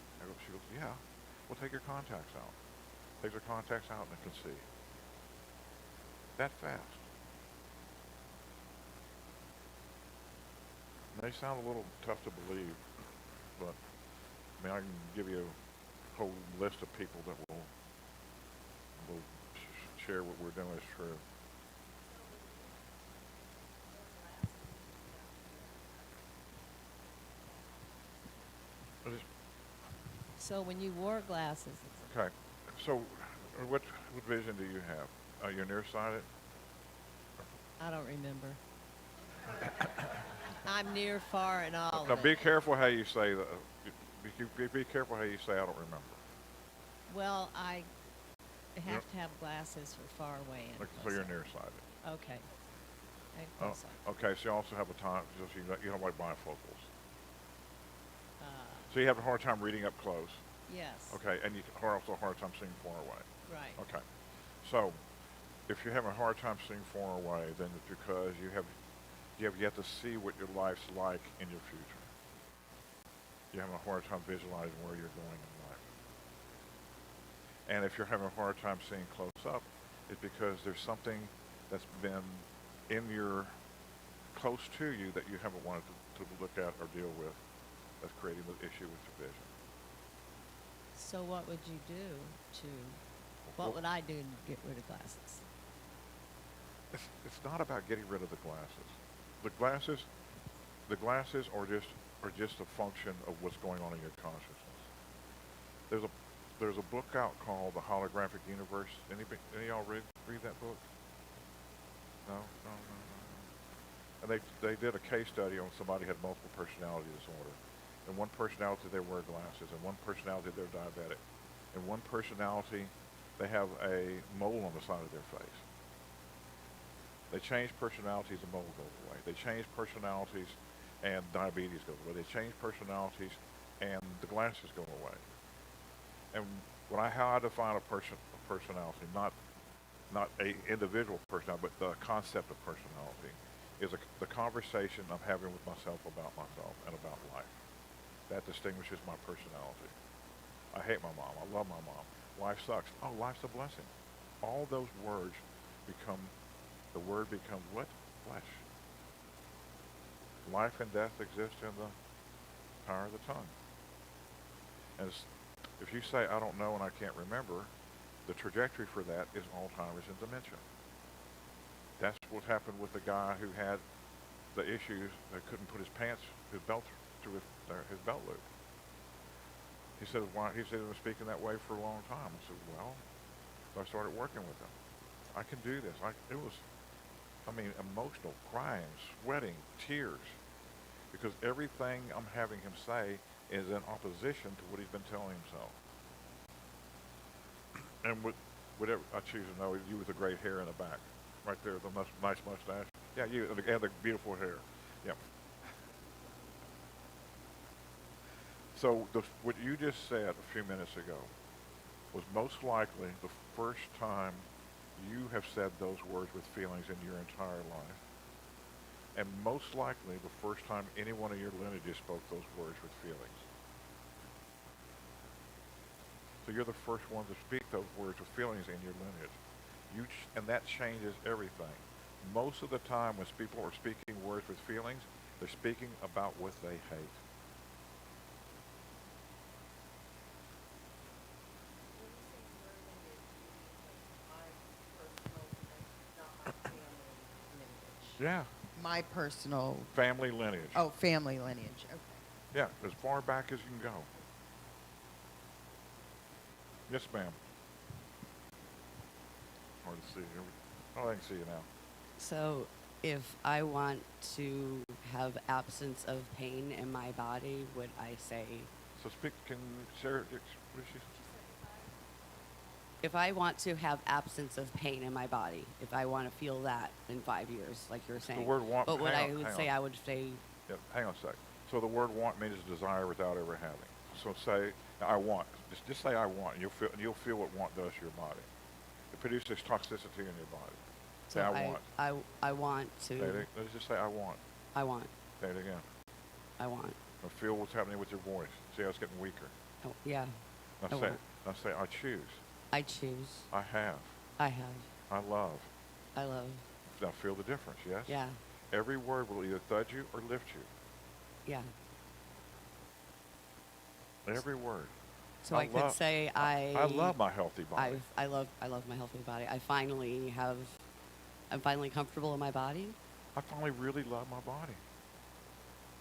She goes, "Yeah." Well, take your contacts out. Takes her contacts out and can see. That fast. And they sound a little tough to believe, but I mean, I can give you a whole list of people that will share what we're doing is true. So when you wore glasses, Okay, so what vision do you have? You're nearsighted? I don't remember. I'm near, far, and all Now of be it. careful how you say that. Be careful how you say I don't remember. Well, I Yep. have to have glasses for far away and Like, so close you're up. nearsighted. Okay. And Oh, close up. okay, so you also have a time, so you don't like bifocals. Uh, So you have a hard time reading up close. yes. Okay, and you also a hard time seeing far away. Right. Okay, so if you're having a hard time seeing far away, then it's because you have yet to see what your life's like in your future. You're having a hard time visualizing where you're going in life. And if you're having a hard time seeing close up, it's because there's something that's been close to you that you haven't wanted to look at or deal with that's creating the issue with your vision. So what would you do Well, what would I do to get rid of glasses? It's not about getting rid of the glasses. The glasses are just a function of what's going on in your consciousness. There's a book out called The Holographic Universe. Any of y'all read read that book? No, no, no, no, no. And they did a case study on somebody who had multiple personality disorder. In one personality, they wear glasses. In one personality, they're diabetic. In one personality, they have a mole on the side of their face. They change personalities, the mole goes away. They change personalities, and diabetes goes away. They change personalities, and the glasses go away. And how I define a personality, not a individual personality, but the concept of personality, is the conversation I'm having with myself about myself and about life. That distinguishes my personality. I hate my mom. I love my mom. Life sucks. Oh, life's a blessing. All those words the word becomes what? Flesh. Life and death exist in the power of the tongue. And if you say, I don't know and I can't remember, the trajectory for that is Alzheimer's and dementia. That's what happened with the guy who had the issues that couldn't put his belt through his belt loop. He said, why? He said he was speaking that way for a long time. I said, well, so I started working with him. I can do this. It was emotional, crying, sweating, tears, because everything I'm having him say is in opposition to what he's been telling himself. And whatever I choose to know, you with the great hair in the back, right there, the nice mustache. Yeah, you and the beautiful hair. Yeah. So what you just said a few minutes ago was most likely the first time you have said those words with feelings in your entire life, and most likely the first time any one of your lineages spoke those words with feelings. So you're the first one to speak those words with feelings in your lineage. And that changes everything. Most of the time when people are speaking words with feelings, they're speaking about what they hate. Yeah, My personal, family lineage. oh, family lineage. Okay. Yeah, as far back as you can go. Yes, ma'am. Hard to see you. Oh, I can see you now. So, if I want to have absence of pain in my body, would I say, So can Sarah, what is she? if I want to have absence of pain in my body, if I want to feel that in 5 years, like you're saying, The word want, but what hang I would on. say, I would say, Yeah, hang on a sec. So the word want means desire without ever having. So say, I want. Just say I want, and you'll feel what want does to your body. It produces toxicity in your body. Say so I want. I want Say to, it, let's just say I want. I want, Say it again. I want. Now feel what's happening with your voice. See how it's getting weaker. Oh, yeah, Now I say, want. now say I choose. I choose, I have. I have, I love. I love, Now feel the difference, yes? yeah, Every word will either thud you or lift you. yeah. Every word. So I could say I love my healthy body. I love my healthy body. I'm finally comfortable in my body. I finally really love my body.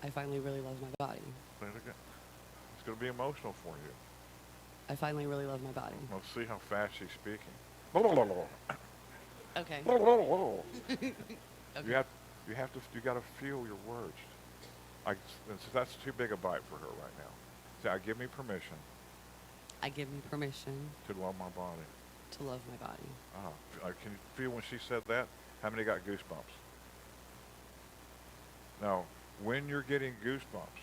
I finally really love my body. Say it again. It's going to be emotional for you. I finally really love my body. Let's see how fast she's speaking. Okay. You got to feel your words. That's too big a bite for her right now. Say, I give me permission I give me permission to love my body. to love my body. Can you feel when she said that? How many got goosebumps? Now, when you're getting goosebumps,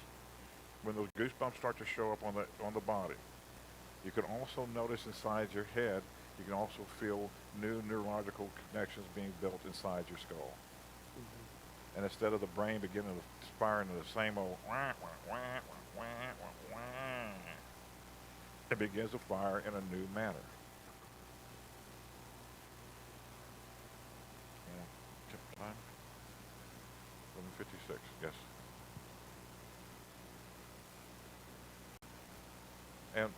when those goosebumps start to show up on the body, you can also notice inside your head, you can also feel new neurological connections being built inside your skull. Mm-hmm. And instead of the brain beginning to fire into the same old wah, wah, wah, wah, wah, wah, it begins to fire in a new manner. Time? 11:56. Yes. And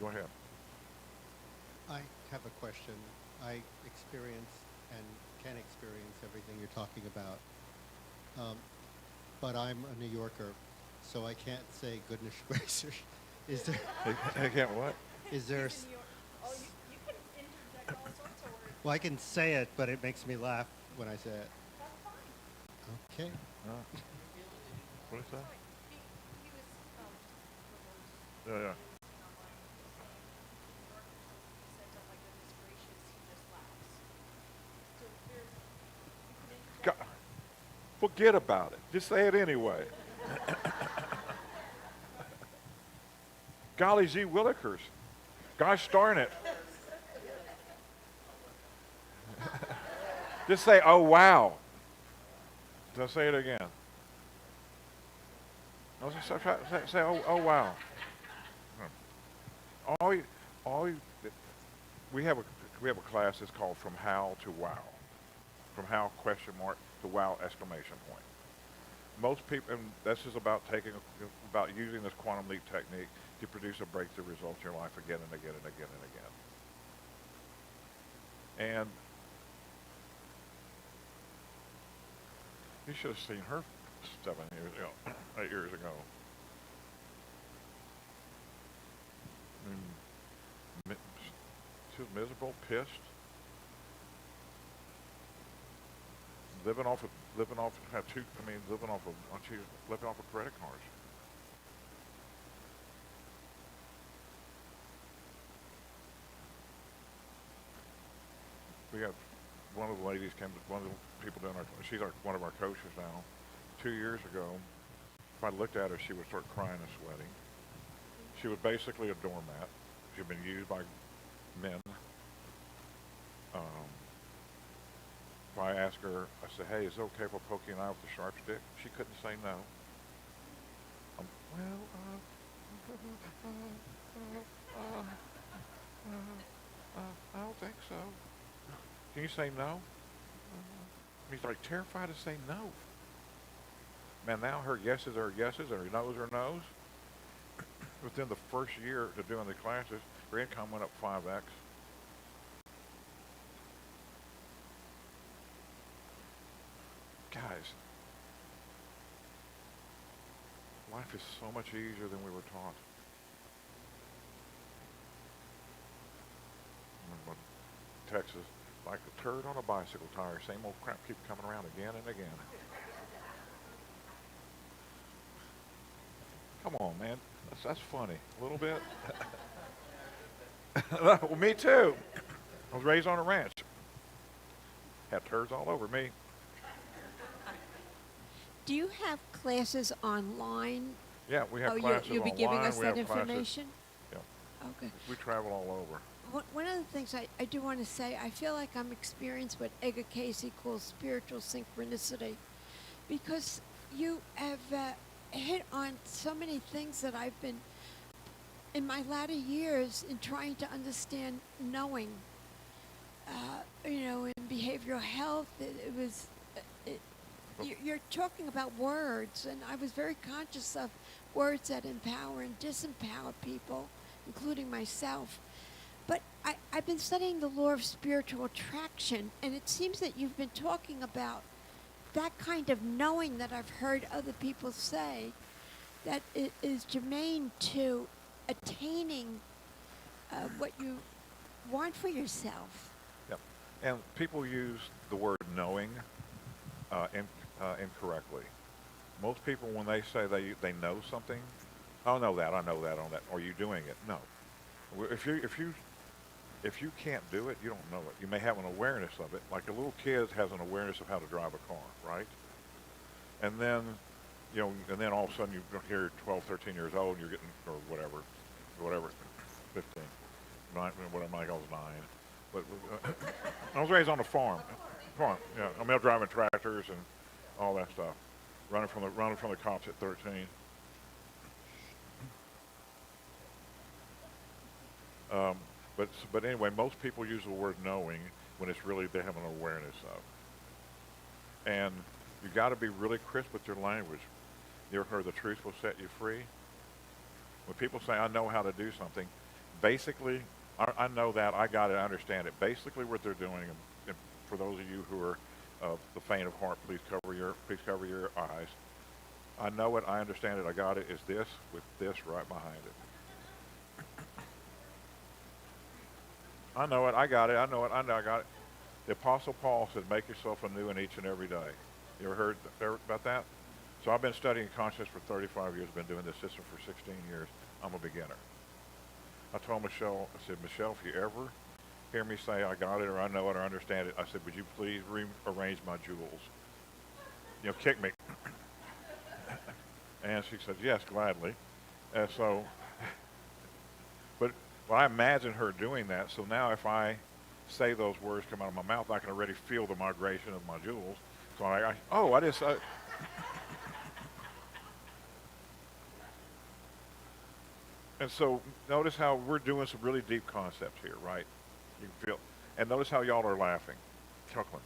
go ahead. I have a question. I experience and can experience everything you're talking about, but I'm a New Yorker, so I can't say goodness gracious. Is there? I can't what? Is there? He's in New York. Oh, you can interject all sorts of words. Well, I can say it, but it makes me laugh when I say it. Okay. What is that? Yeah, yeah. God, forget about it. Just say it anyway. Golly gee willikers. Gosh darn it. Just say, oh wow. Just say it again. No, say oh wow. All you, all you, we have a class that's called From How to Wow. From how question mark to wow exclamation point. Most people, and this is about about using this quantum leap technique to produce a breakthrough result in your life again and again and again and again. And you should have seen her 7 years ago, 8 years ago. I mean, she was miserable, pissed, living off living off credit cards. We got one of the ladies one of the people doing she's one of our coaches now. 2 years ago, if I looked at her, she would start crying and sweating. She was basically a doormat. She'd been used by men. If I asked her, I said, hey, is it okay if I poke you in the eye with a sharp stick? She couldn't say no. I don't think so. Can you say no? He's like terrified to say no. Man, now her yeses are yeses and her no's are no's. Within the first year of doing the classes, her income went up 5x. Guys, life is so much easier than we were taught. Remember Texas, like a turd on a bicycle tire, same old crap keeps coming around again and again. Come on, man. That's funny. A little bit. Well, me too. I was raised on a ranch. Had turds all over me. Do you have classes online? Yeah, we have Oh, classes you'll be online. giving us We that have classes. information? Yeah. Okay. We travel all over. One of the things I do want to say, I feel like I'm experiencing what Edgar Casey calls spiritual synchronicity, because you have hit on so many things that I've been, in my latter years, in trying to understand knowing. In behavioral health, you're talking about words, and I was very conscious of words that empower and disempower people, including myself. But I've been studying the law of spiritual attraction, and it seems that you've been talking about that kind of knowing that I've heard other people say, that it is germane to attaining what you want for yourself. Yep. And people use the word knowing incorrectly. Most people, when they say they know something, I know that, on that. Are you doing it? No. If you can't do it, you don't know it. You may have an awareness of it. Like a little kid has an awareness of how to drive a car, right? And then, all of a sudden you're here 12, 13 years old, and you're getting, or whatever, 15, 9, whatever, I was 9. But I was raised on a farm. Yeah. I mean, I'm driving tractors and all that stuff. Running from the cops at 13. But anyway, most people use the word knowing when it's really they have an awareness of. And you got to be really crisp with your language. You ever heard the truth will set you free? When people say, I know how to do something, basically, I know that, I got it, I understand it. Basically what they're doing, and for those of you who are of the faint of heart, please cover your eyes. I know it, I understand it, I got it, is this with this right behind it. I know it, I got it, I got it. The Apostle Paul said, make yourself anew in each and every day. You ever heard about that? So I've been studying consciousness for 35 years, been doing this system for 16 years. I'm a beginner. I told Michelle, I said, Michelle, if you ever hear me say I got it or I know it or understand it, I said, would you please rearrange my jewels? You know, kick me. And she said, yes, gladly. And so, but well, I imagine her doing that. So now if I say those words come out of my mouth, I can already feel the migration of my jewels. So I just, and so notice how we're doing some really deep concepts here, right? You can feel, and notice how y'all are laughing, chuckling.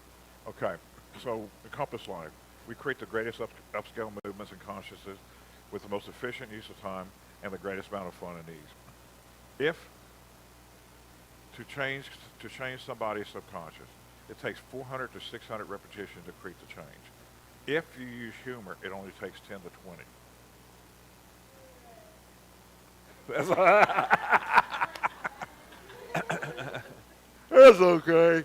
Okay, so the compass life. We create the greatest upscale movements and consciousness with the most efficient use of time and the greatest amount of fun and ease. If to change somebody's subconscious, it takes 400 to 600 repetitions to create the change. If you use humor, it only takes 10 to 20. That's okay.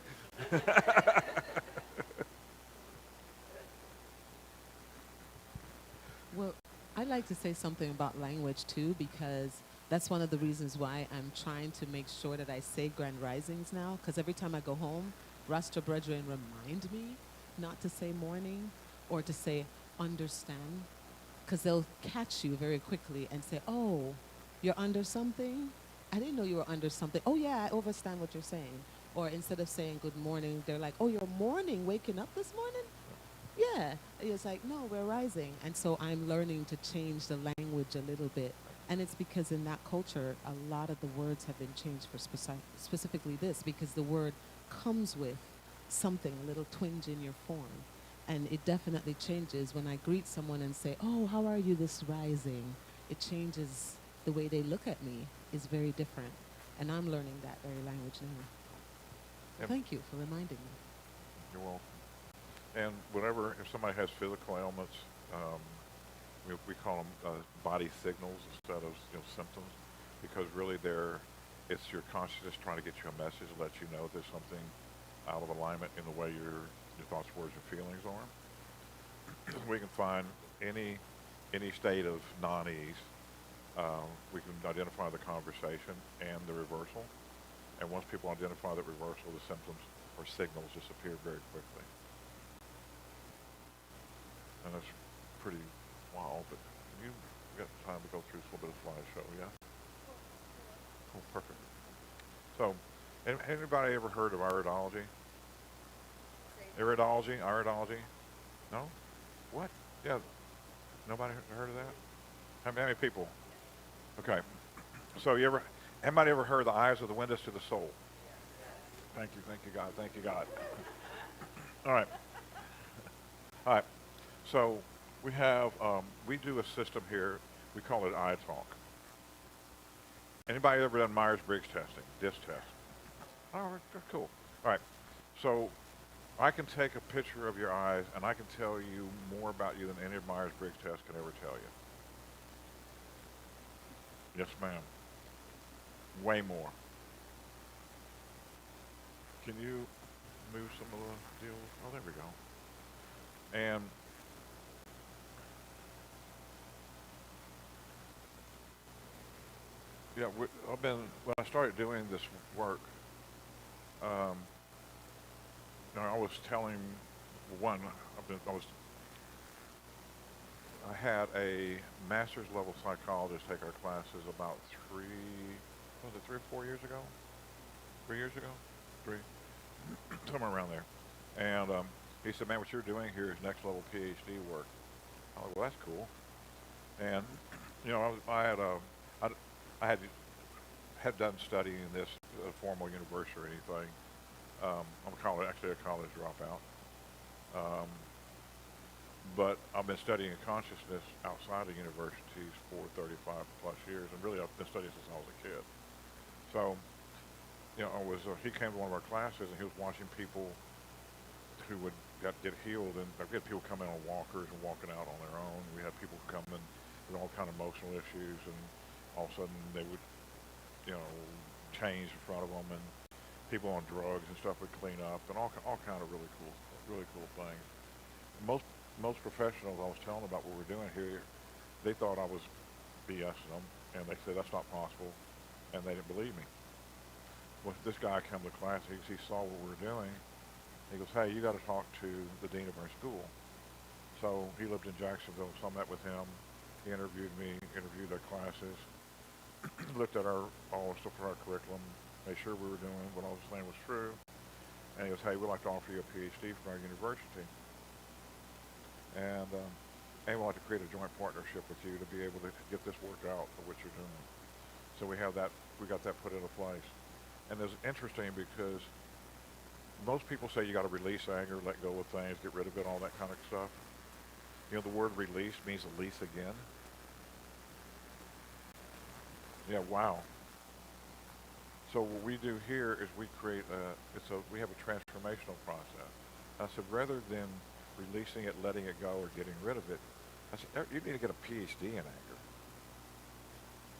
Well, I'd like to say something about language too, because that's one of the reasons why I'm trying to make sure that I say Grand Risings now, because every time I go home, Rasta brethren remind me not to say morning or to say understand, because they'll catch you very quickly and say, oh, you're under something? I didn't know you were under something. Oh yeah, I understand what you're saying. Or instead of saying good morning, they're like, oh, you're morning, waking up this morning? Yeah, it's like, no, we're rising. And so I'm learning to change the language a little bit. And it's because in that culture, a lot of the words have been changed for specifically this, because the word comes with something, a little twinge in your form. And it definitely changes when I greet someone and say, oh, how are you this rising? It changes the way they look at me is very different. And I'm learning that very language now. Yep. Thank you for reminding me. You're welcome. And whenever, if somebody has physical ailments, we call them body signals instead of symptoms, because really it's your consciousness trying to get you a message to let you know there's something out of alignment in the way your thoughts, words, and feelings are. We can find any state of non-ease. We can identify the conversation and the reversal. And once people identify the reversal, the symptoms or signals disappear very quickly. And that's pretty wild, but you got time to go through this little bit of slideshow, yeah? Oh, perfect. So, anybody ever heard of iridology? Iridology? No? What? Yeah. Nobody heard of that? How many people? Okay. So anybody ever heard the eyes are the windows to the soul? Thank you, God. All right. All right. So we do a system here. We call it eye talk. Anybody ever done Myers-Briggs testing, DISC test? Oh, that's cool. All right. So I can take a picture of your eyes and I can tell you more about you than any Myers-Briggs test can ever tell you. Yes, ma'am. Way more. Can you move some of the deals? Oh, there we go. And yeah, when I started doing this work, I was telling I had a master's level psychologist take our classes about 3 or 4 years ago? 3 years ago? 3, somewhere around there. And he said, man, what you're doing here is next level PhD work. I was like, well, that's cool. And, I had done studying in this at a formal university or anything. I'm actually a college dropout. But I've been studying consciousness outside of universities for 35 plus years, and really I've been studying since I was a kid. So, he came to one of our classes and he was watching people who would get healed, and we had people come in on walkers and walking out on their own. We had people come in with all kind of emotional issues, and all of a sudden they would, change in front of them, and people on drugs and stuff would clean up, and all kind of really cool things. Most professionals I was telling them about what we're doing here, they thought I was BSing them, and they said that's not possible, and they didn't believe me. Well, this guy came to class, he saw what we were doing. He goes, hey, you got to talk to the dean of our school. So he lived in Jacksonville, so I met with him. He interviewed me, interviewed our classes, looked at all the stuff for our curriculum, made sure we were doing what I was saying was true. And he goes, hey, we'd like to offer you a PhD from our university. And we'd like to create a joint partnership with you to be able to get this worked out for what you're doing. So we got that put into place. And it's interesting because most people say you got to release anger, let go of things, get rid of it, all that kind of stuff. You know, the word release means release again. Yeah, wow. So what we do here is we create we have a transformational process. I said, rather than releasing it, letting it go, or getting rid of it, I said, you need to get a PhD in anger.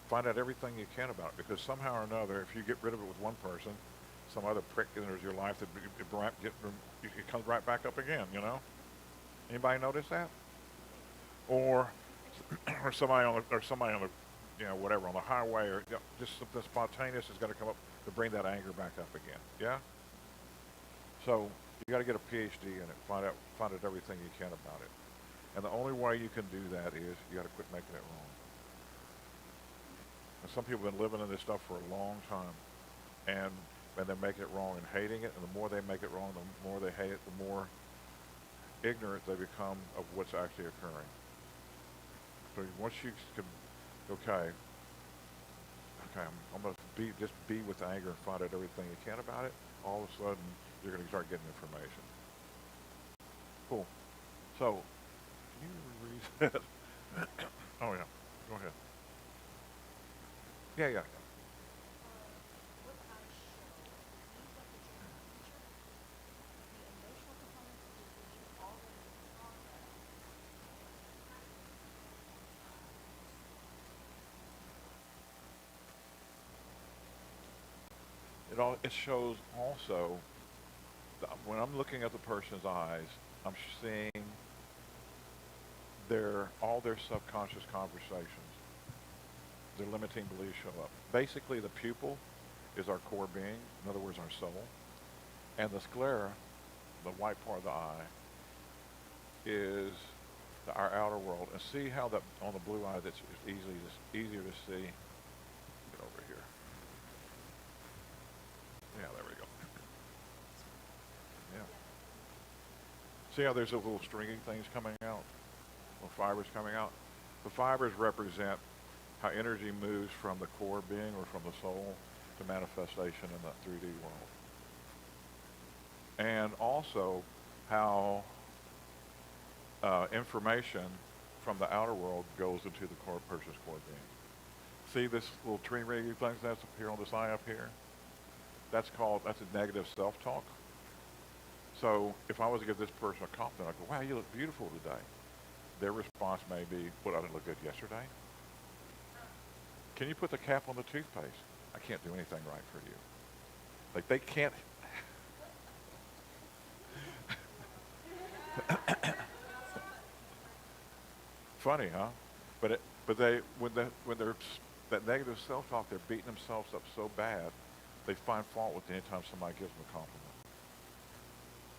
Find out everything you can about it, because somehow or another, if you get rid of it with one person, some other prick enters your life that it comes right back up again, you know? Anybody notice that? Or somebody on the you know, whatever, on the highway, or just something spontaneous is going to come up to bring that anger back up again. Yeah? So you got to get a PhD in it, find out everything you can about it. And the only way you can do that is you got to quit making it wrong. And some people have been living in this stuff for a long time, and they're making it wrong and hating it, and the more they make it wrong, the more they hate it, the more ignorant they become of what's actually occurring. So once you can, okay, I'm going to just be with anger and find out everything you can about it, all of a sudden you're going to start getting information. Cool. So, can you read that? Oh yeah, go ahead. Yeah. It shows also that when I'm looking at the person's eyes, I'm seeing all their subconscious conversations. Their limiting beliefs show up. Basically, the pupil is our core being, in other words, our soul, and the sclera, the white part of the eye, is our outer world. And see how that on the blue eye that's easier to see. Get over here. Yeah, there we go. Yeah. See how there's those little stringy things coming out? Little fibers coming out? The fibers represent how energy moves from the core being or from the soul to manifestation in that 3D world. And also how information from the outer world goes into the person's core being. See this little tree ring thing that's up here on this eye up here? That's a negative self-talk. So if I was to give this person a compliment, I'd go, wow, you look beautiful today. Their response may be, well, I didn't look good yesterday. Can you put the cap on the toothpaste? I can't do anything right for you. Like they can't. Funny, huh? But when they're that negative self-talk, they're beating themselves up so bad, they find fault with any time somebody gives them a compliment,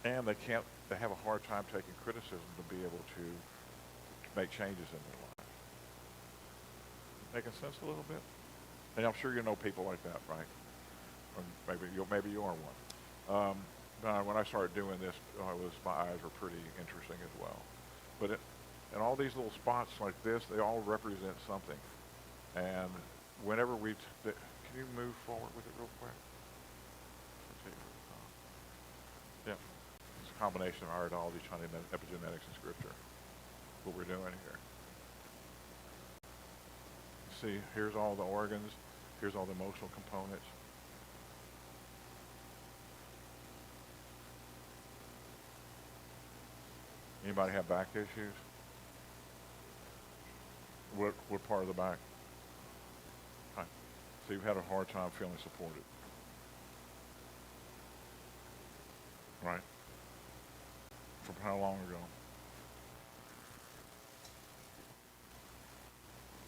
and they have a hard time taking criticism to be able to make changes in their life. Making sense a little bit? And I'm sure you know people like that, right? Or maybe you are one. When I started doing this, my eyes were pretty interesting as well. And all these little spots like this, they all represent something. And whenever can you move forward with it real quick? Yeah, it's a combination of iridology, Chinese epigenetics, and scripture. What we're doing here. See, here's all the organs. Here's all the emotional components. Anybody have back issues? What part of the back? Hi. So you've had a hard time feeling supported. right? From how long ago?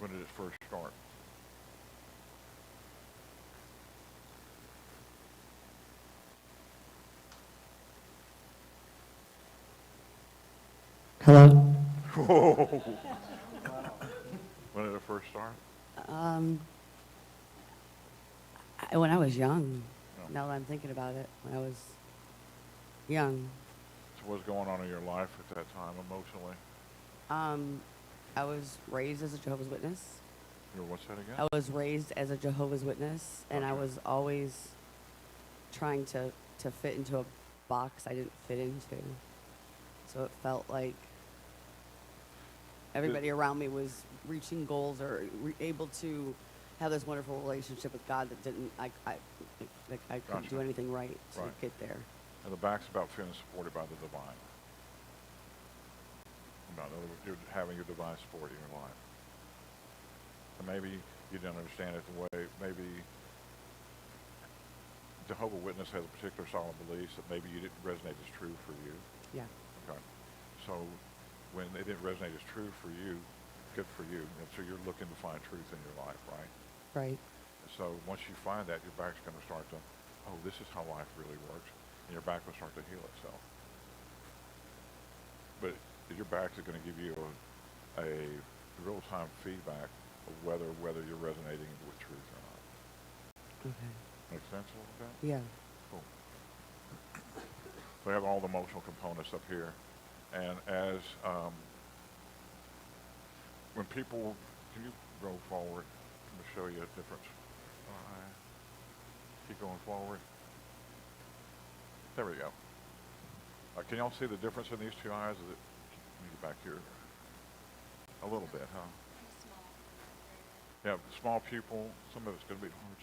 When did it first start? Hello. Whoa. When did it first start? Um, when I was young. No. Now that I'm thinking about it, when I was young, So what's going on in your life at that time emotionally? um, I was raised as a Jehovah's Witness. What's that again? I was raised as a Jehovah's Witness, and I Okay. was always trying to fit into a box I didn't fit into. So it felt like everybody around me was reaching goals or able to have this wonderful relationship with God that didn't, I couldn't Gotcha. do anything right to Right. get there. And the back's about feeling supported by the divine. About you're having your divine support in your life. And maybe you didn't understand it the way, maybe Jehovah's Witness has a particular solid beliefs that maybe you didn't resonate as true for you. Yeah. Okay. So when it didn't resonate as true for you, good for you. And so you're looking to find truth in your life, right? Right. And so once you find that, your back's going to start to, oh, this is how life really works. And your back will start to heal itself. But your back is going to give you a real-time feedback of whether you're resonating with truth or not. Okay. Make sense a little bit? Yeah. Cool. So we have all the emotional components up here. And as, when people, can you go forward? Let me show you a difference. Keep going forward. There we go. Can y'all see the difference in these two eyes? Is it, let me get back here. A little bit, huh? Yeah, small pupil, some of it's going to be hard.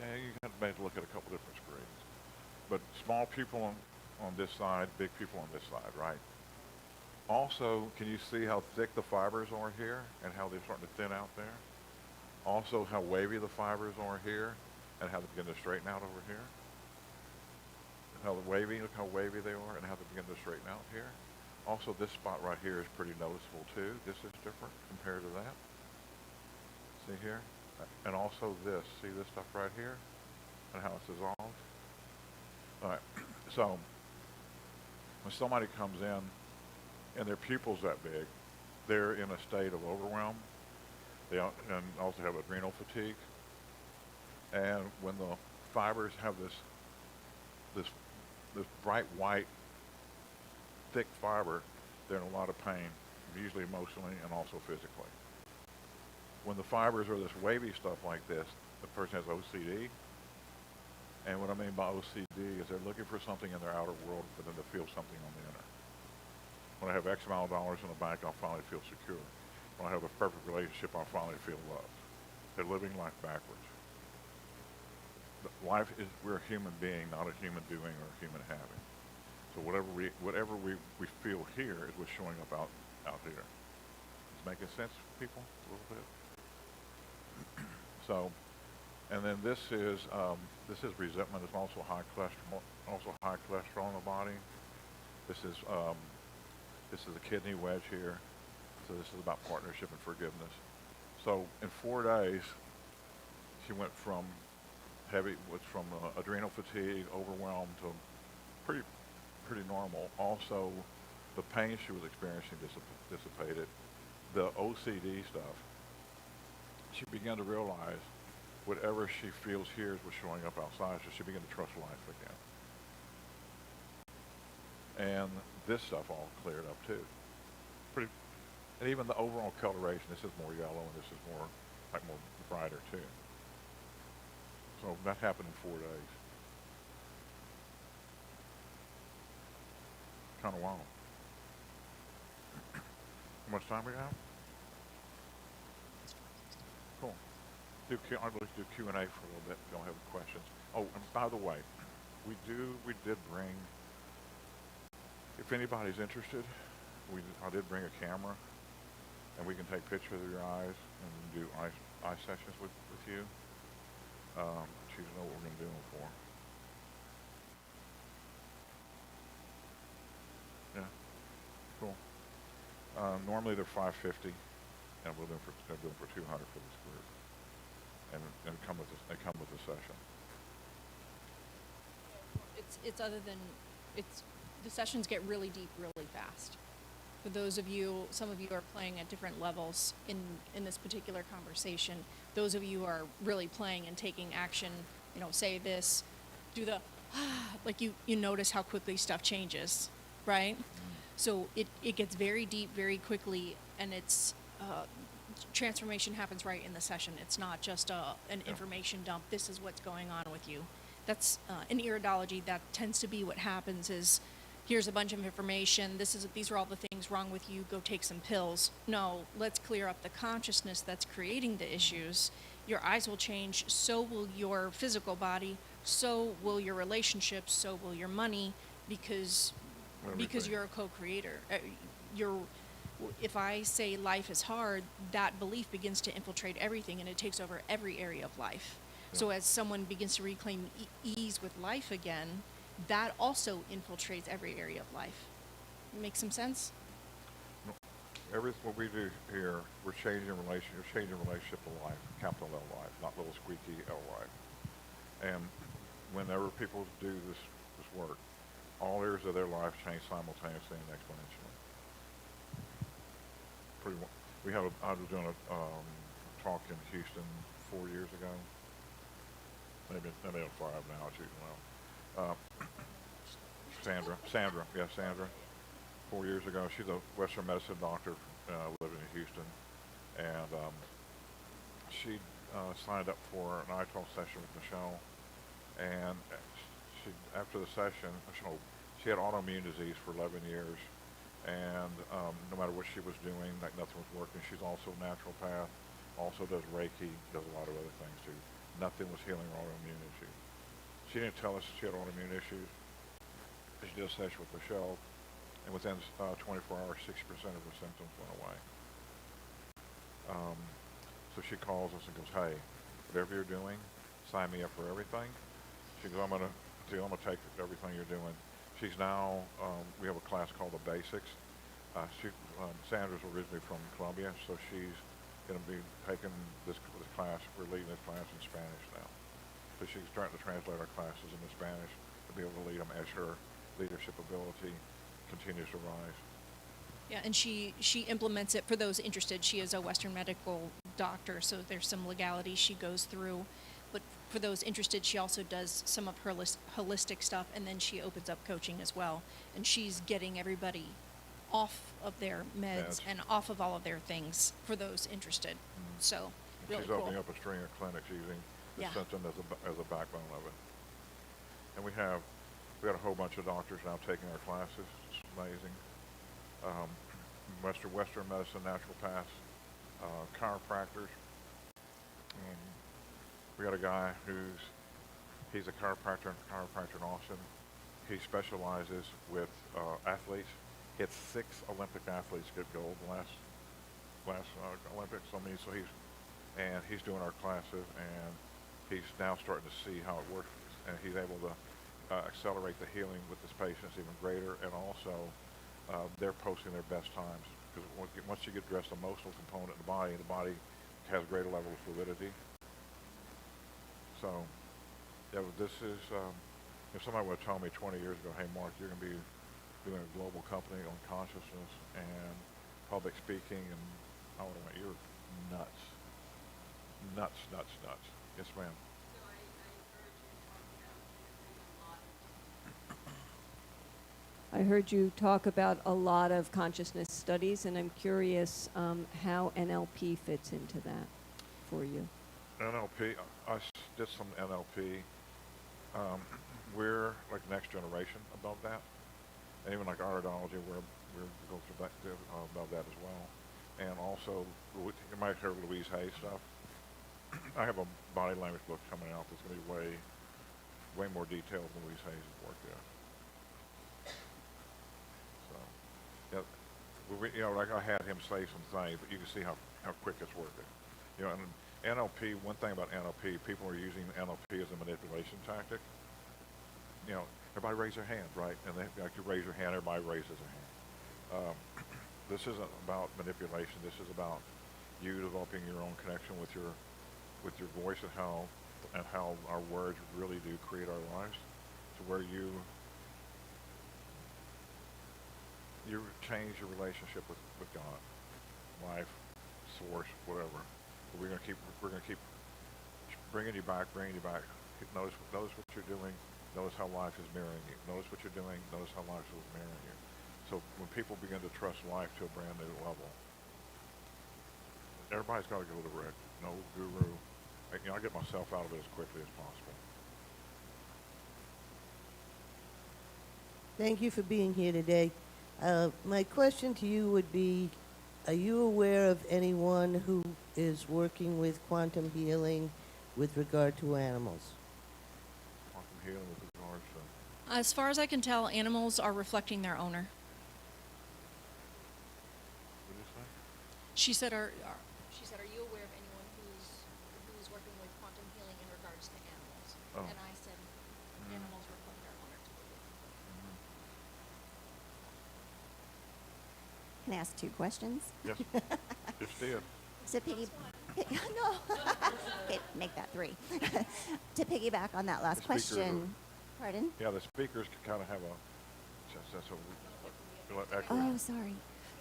Yeah, you have to look at a couple different screens. But small pupil on this side, big pupil on this side, right? Also, can you see how thick the fibers are here and how they're starting to thin out there? Also, how wavy the fibers are here and how they begin to straighten out over here. How wavy, look how wavy they are and how they begin to straighten out here. Also, this spot right here is pretty noticeable too. This is different compared to that. See here? And also this, see this stuff right here? And how it's dissolved? All right, so when somebody comes in and their pupil's that big, they're in a state of overwhelm. They and also have adrenal fatigue. And when the fibers have this bright white, thick fiber, they're in a lot of pain, usually emotionally and also physically. When the fibers are this wavy stuff like this, the person has OCD. And what I mean by OCD is they're looking for something in their outer world, but then to feel something on the inner. When I have X amount of dollars in the bank, I'll finally feel secure. When I have a perfect relationship, I'll finally feel loved. They're living life backwards. Life is, we're a human being, not a human doing or a human having. So whatever we feel here is what's showing up out here. Is making sense, people, a little bit? So, and then this is resentment. It's also high cholesterol in the body. This is a kidney wedge here. So this is about partnership and forgiveness. So in 4 days, she went from adrenal fatigue, overwhelmed, to pretty normal. Also, the pain she was experiencing dissipated. The OCD stuff, she began to realize whatever she feels here is what's showing up outside, so she began to trust life again. And this stuff all cleared up too. And even the overall coloration, this is more yellow and this is more brighter too. So that happened in 4 days. Kind of wild. How much time we have? Cool. I'd like to do Q&A for a little bit if you don't have any questions. Oh, and by the way, we did bring, if anybody's interested, I did bring a camera, and we can take pictures of your eyes and do eye sessions with you. So you know what we're going to do them for. Cool. Normally they're 550, and they're doing for 200 for this group, and they come with the session. It's other than, it's, the sessions get really deep really fast. For those of you, some of you are playing at different levels in this particular conversation. Those of you are really playing and taking action, you know, say this, do the, like you notice how quickly stuff changes, right? So it gets very deep very quickly, and it's, transformation happens right in the session. It's not just an information dump. This is what's going on with you. That's in iridology. That tends to be what happens. Is here's a bunch of information. These are all the things wrong with you. Go take some pills. No, let's clear up the consciousness that's creating the issues. Your eyes will change. So will your physical body. So will your relationships. So will your money, because you're a co-creator. If I say life is hard, that belief begins to infiltrate everything, and it takes over every area of life. So as someone begins to reclaim ease with life again, that also infiltrates every area of life. Make some sense? What we do here, we're changing relationship to life, capital L life, not little squeaky L life. And whenever people do this work, all areas of their life change simultaneously and exponentially. I was doing a talk in Houston 4 years ago. Maybe 5 now, I shooting well. Sandra. 4 years ago, she's a Western medicine doctor living in Houston, and she signed up for an eye-12 session with Michelle, and after the session, she had autoimmune disease for 11 years, and no matter what she was doing, like nothing was working. She's also a naturopath, also does Reiki, does a lot of other things too. Nothing was healing her autoimmune issues. She didn't tell us she had autoimmune issues. She did a session with Michelle, and within 24 hours, 60% of her symptoms went away. So she calls us and goes, "Hey, whatever you're doing, sign me up for everything." She goes, I'm gonna take everything you're doing." She's now, we have a class called the Basics. Sandra's originally from Colombia, so she's going to be taking this class. We're leading this class in Spanish now. So she's starting to translate our classes into Spanish to be able to lead them as her leadership ability continues to rise. Yeah, and she implements it for those interested. She is a Western medical doctor, so there's some legalities she goes through. But for those interested, she also does some of her holistic stuff, and then she opens up coaching as well. And she's getting everybody off of their meds and off of all of their things for those interested. So, really she's opening up a string of clinics using the symptom as a backbone of it. And we got a whole bunch of doctors now taking our classes. It's amazing. Western medicine, naturopaths, chiropractors. We got a guy he's a chiropractor in Austin. He specializes with athletes. He had 6 Olympic athletes get gold last Olympics. He's doing our classes, and he's now starting to see how it works, and he's able to accelerate the healing with his patients even greater, and also they're posting their best times, because once you get addressed the emotional component of the body has a greater level of fluidity. So, yeah, this is, if somebody would have told me 20 years ago, "Hey, Mark, you're going to be doing a global company on consciousness and public speaking," and I would have went, "You're nuts. Nuts, nuts, nuts." Yes, ma'am. I heard you talk about a lot of consciousness studies, and I'm curious how NLP fits into that for you. NLP, I did some NLP. We're like next generation above that. And even like iridology, we're going through that, above that as well. And also, you might hear Louise Hay's stuff. I have a body language book coming out that's going to be way more detailed than Louise Hay's work yet. So, yeah, like I had him say some things, but you can see how quick it's working. And NLP, one thing about NLP, people are using NLP as a manipulation tactic. Everybody raise their hand, right? And you raise your hand, everybody raises their hand. Um, this isn't about manipulation. This is about you developing your own connection with your voice and how our words really do create our lives, to where you change your relationship with God, life, source, whatever. We're gonna keep bringing you back, bringing you back. Notice what you're doing. Notice how life is mirroring you. Notice what you're doing. Notice how life is mirroring you. So when people begin to trust life to a brand new level, everybody's got to go to Rick. No guru. I get myself out of it as quickly as possible. Thank you for being here today. My question to you would be, are you aware of anyone who is working with quantum healing with regard to animals? Quantum healing with regards to As far as I can tell, animals are reflecting their owner. what did you say? She said, "Are you aware of anyone who's working with quantum healing in regards to animals?" Oh. And I said, "Animals reflect their owner too." Can I ask 2 questions? Yes. Just did. To no. Okay, make that 3. To piggyback on that last The speakers question. Pardon? Yeah, the speakers can kind of have a echo. Oh, sorry.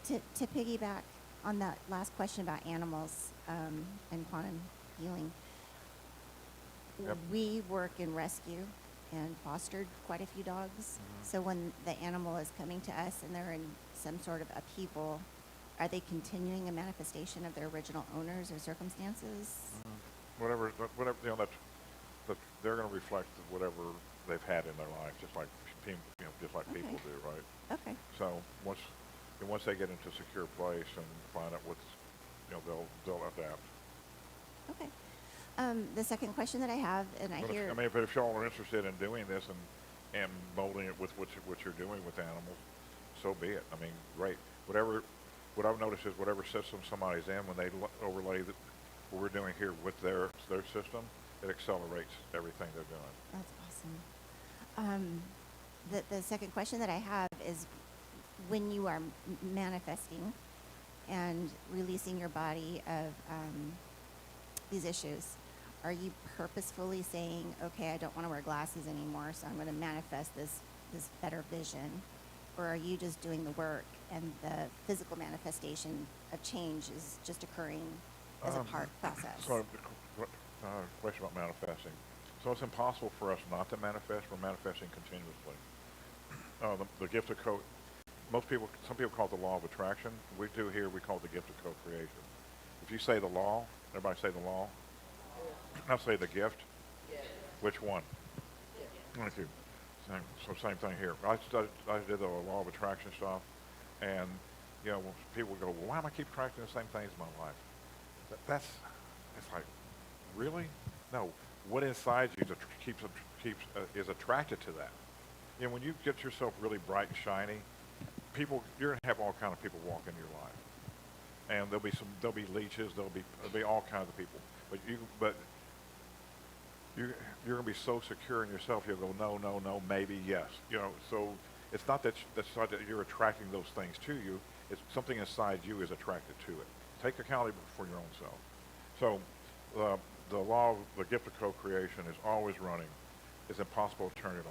To piggyback on that last question about animals and quantum healing. Yep. We work in rescue and fostered quite a few dogs. So when the animal is coming to us and they're in some sort of upheaval, are they continuing a manifestation of their original owners or circumstances? Whatever, they're going to reflect whatever they've had in their life, just like Okay. people do, right? Okay. So once they get into a secure place and find out they'll adapt. Okay. The second question that I have, and I But hear... if y'all are interested in doing this and molding it with what you're doing with animals, so be it. I mean, great. What I've noticed is whatever system somebody's in, when they overlay what we're doing here with their system, it accelerates everything they're doing. That's awesome. The second question that I have is, when you are manifesting and releasing your body of these issues, are you purposefully saying, okay, I don't want to wear glasses anymore, so I'm going to manifest this better vision? Or are you just doing the work and the physical manifestation of change is just occurring as a process? So, question about manifesting. So it's impossible for us not to manifest. We're manifesting continuously. The gift of some people call it the law of attraction. We call it the gift of co-creation. If you say the law, everybody say the law. I'll say the gift. Which one? Thank you. Same thing here. I did the law of attraction stuff, and people go, well, why am I keep attracting the same things in my life? It's like, really? No. What inside you is attracted to that. When you get yourself really bright and shiny, you're gonna have all kind of people walk into your life, and there'll be leeches, there'll be all kinds of people, but you're going to be so secure in yourself, you'll go, no, maybe, yes. So it's not that you're attracting those things to you. It's something inside you is attracted to it. Take accountability for your own self. So the law of the gift of co-creation is always running. It's impossible to turn it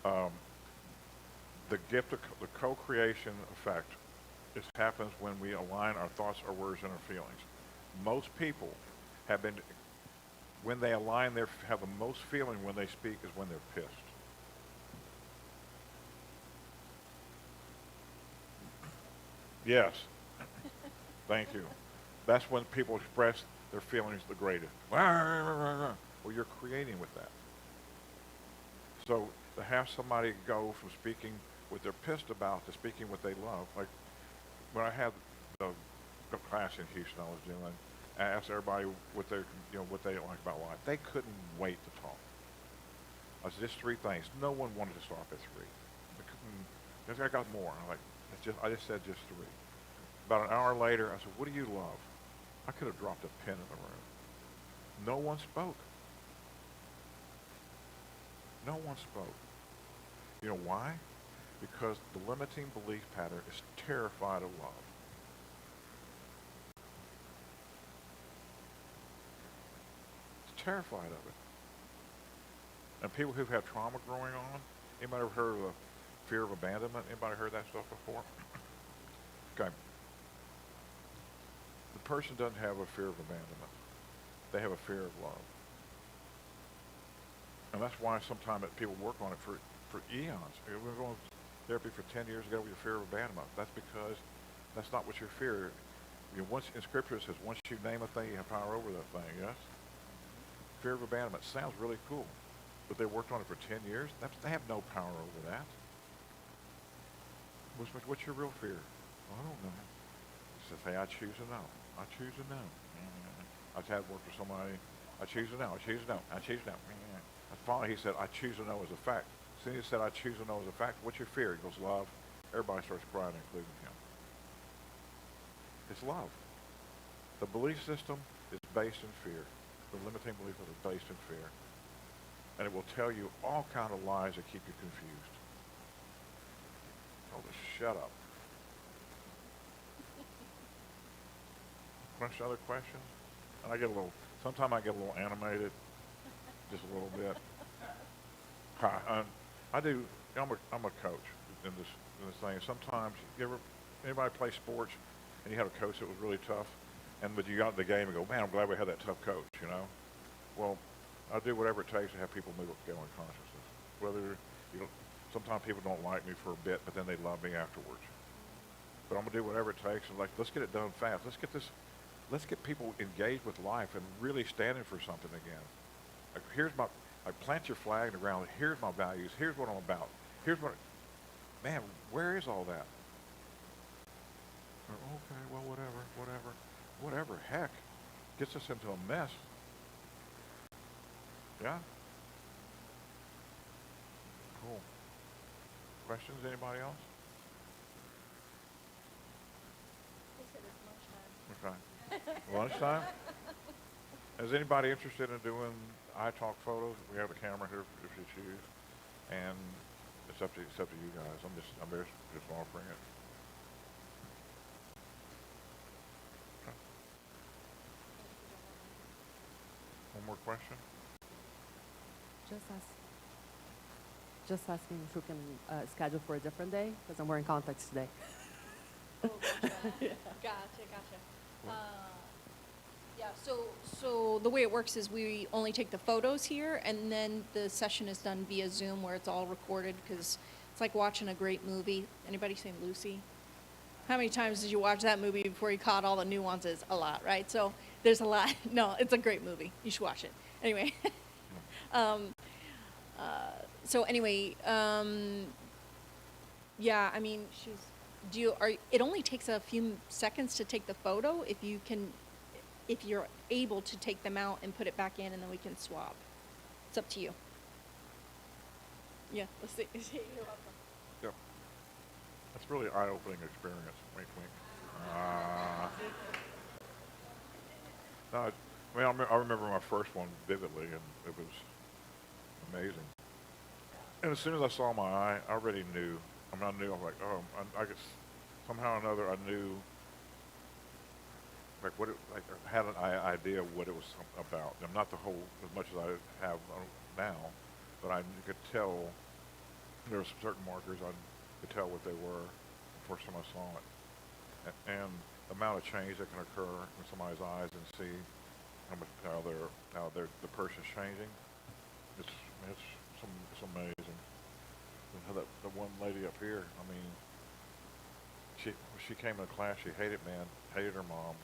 off. The gift of the co-creation effect happens when we align our thoughts, our words, and our feelings. Most people when they align, have the most feeling when they speak is when they're pissed. Yes. Thank you. That's when people express their feelings the greatest. Well, you're creating with that. So to have somebody go from speaking what they're pissed about to speaking what they love, like when I had the class in Houston I was doing, I asked everybody what they like about life. They couldn't wait to talk. I said, just 3 things. No one wanted to stop at 3. I got more. I just said just 3. About an hour later, I said, what do you love? I could have dropped a pin in the room. No one spoke. No one spoke. You know why? Because the limiting belief pattern is terrified of love. It's terrified of it. And people who've had trauma growing on, anybody ever heard of the fear of abandonment? Anybody heard that stuff before? Okay. The person doesn't have a fear of abandonment. They have a fear of love. And that's why sometimes people work on it for eons. We're going to therapy for 10 years ago with your fear of abandonment. That's because that's not what your fear. Once in Scripture it says, once you name a thing, you have power over that thing. Yes. Fear of abandonment sounds really cool, but they worked on it for 10 years. They have no power over that. What's your real fear? Well, I don't know. He says, hey, I choose to know. I choose to know. I've had work with somebody. I choose to know. I choose to know. I choose to know. And finally, he said, I choose to know as a fact. As soon as he said, I choose to know as a fact, what's your fear? He goes, love. Everybody starts crying, including him. It's love. The belief system is based in fear. The limiting beliefs are based in fear. And it will tell you all kind of lies that keep you confused. Oh, just shut up. Other questions? And sometimes I get a little animated, just a little bit. Hi, I'm a coach in this thing. Sometimes, anybody play sports and you had a coach that was really tough, but you got in the game and go, man, I'm glad we had that tough coach, Well, I do whatever it takes to have people move up scale in consciousness. Sometimes people don't like me for a bit, but then they love me afterwards. But I'm gonna do whatever it takes, and let's get it done fast. Let's get people engaged with life and really standing for something again. Plant your flag in the ground. Here's my values. Here's what I'm about. Man, where is all that? Okay, well, whatever. Heck, gets us into a mess. Yeah? Cool. Questions, anybody else? Okay. Lunchtime? Is anybody interested in doing iTalk photos? We have a camera here if you choose. And it's up to you guys. I'm just offering it. Okay. One more question? Just asking if we can schedule for a different day, because I'm wearing contacts today. Oh, gotcha. Yeah, so the way it works is we only take the photos here, and then the session is done via Zoom where it's all recorded, because it's like watching a great movie. Anybody seen Lucy? How many times did you watch that movie before you caught all the nuances? A lot, right? So there's a lot. No, it's a great movie. You should watch it. Anyway. Yeah, I mean, it only takes a few seconds to take the photo if you're able to take them out and put it back in, and then we can swap. It's up to you. Yeah, let's see. You're welcome. Yep. That's really an eye-opening experience. Wink, wink. I remember my first one vividly, and it was amazing. And as soon as I saw my eye, I already knew. I was like, oh, I guess somehow or another I knew, I had an idea of what it was about. And not the whole, as much as I have now, but I could tell, there were certain markers I could tell what they were the first time I saw it. And the amount of change that can occur in somebody's eyes and see how the person's changing, it's amazing. And the one lady up here, I mean, she came to class, she hated her mom,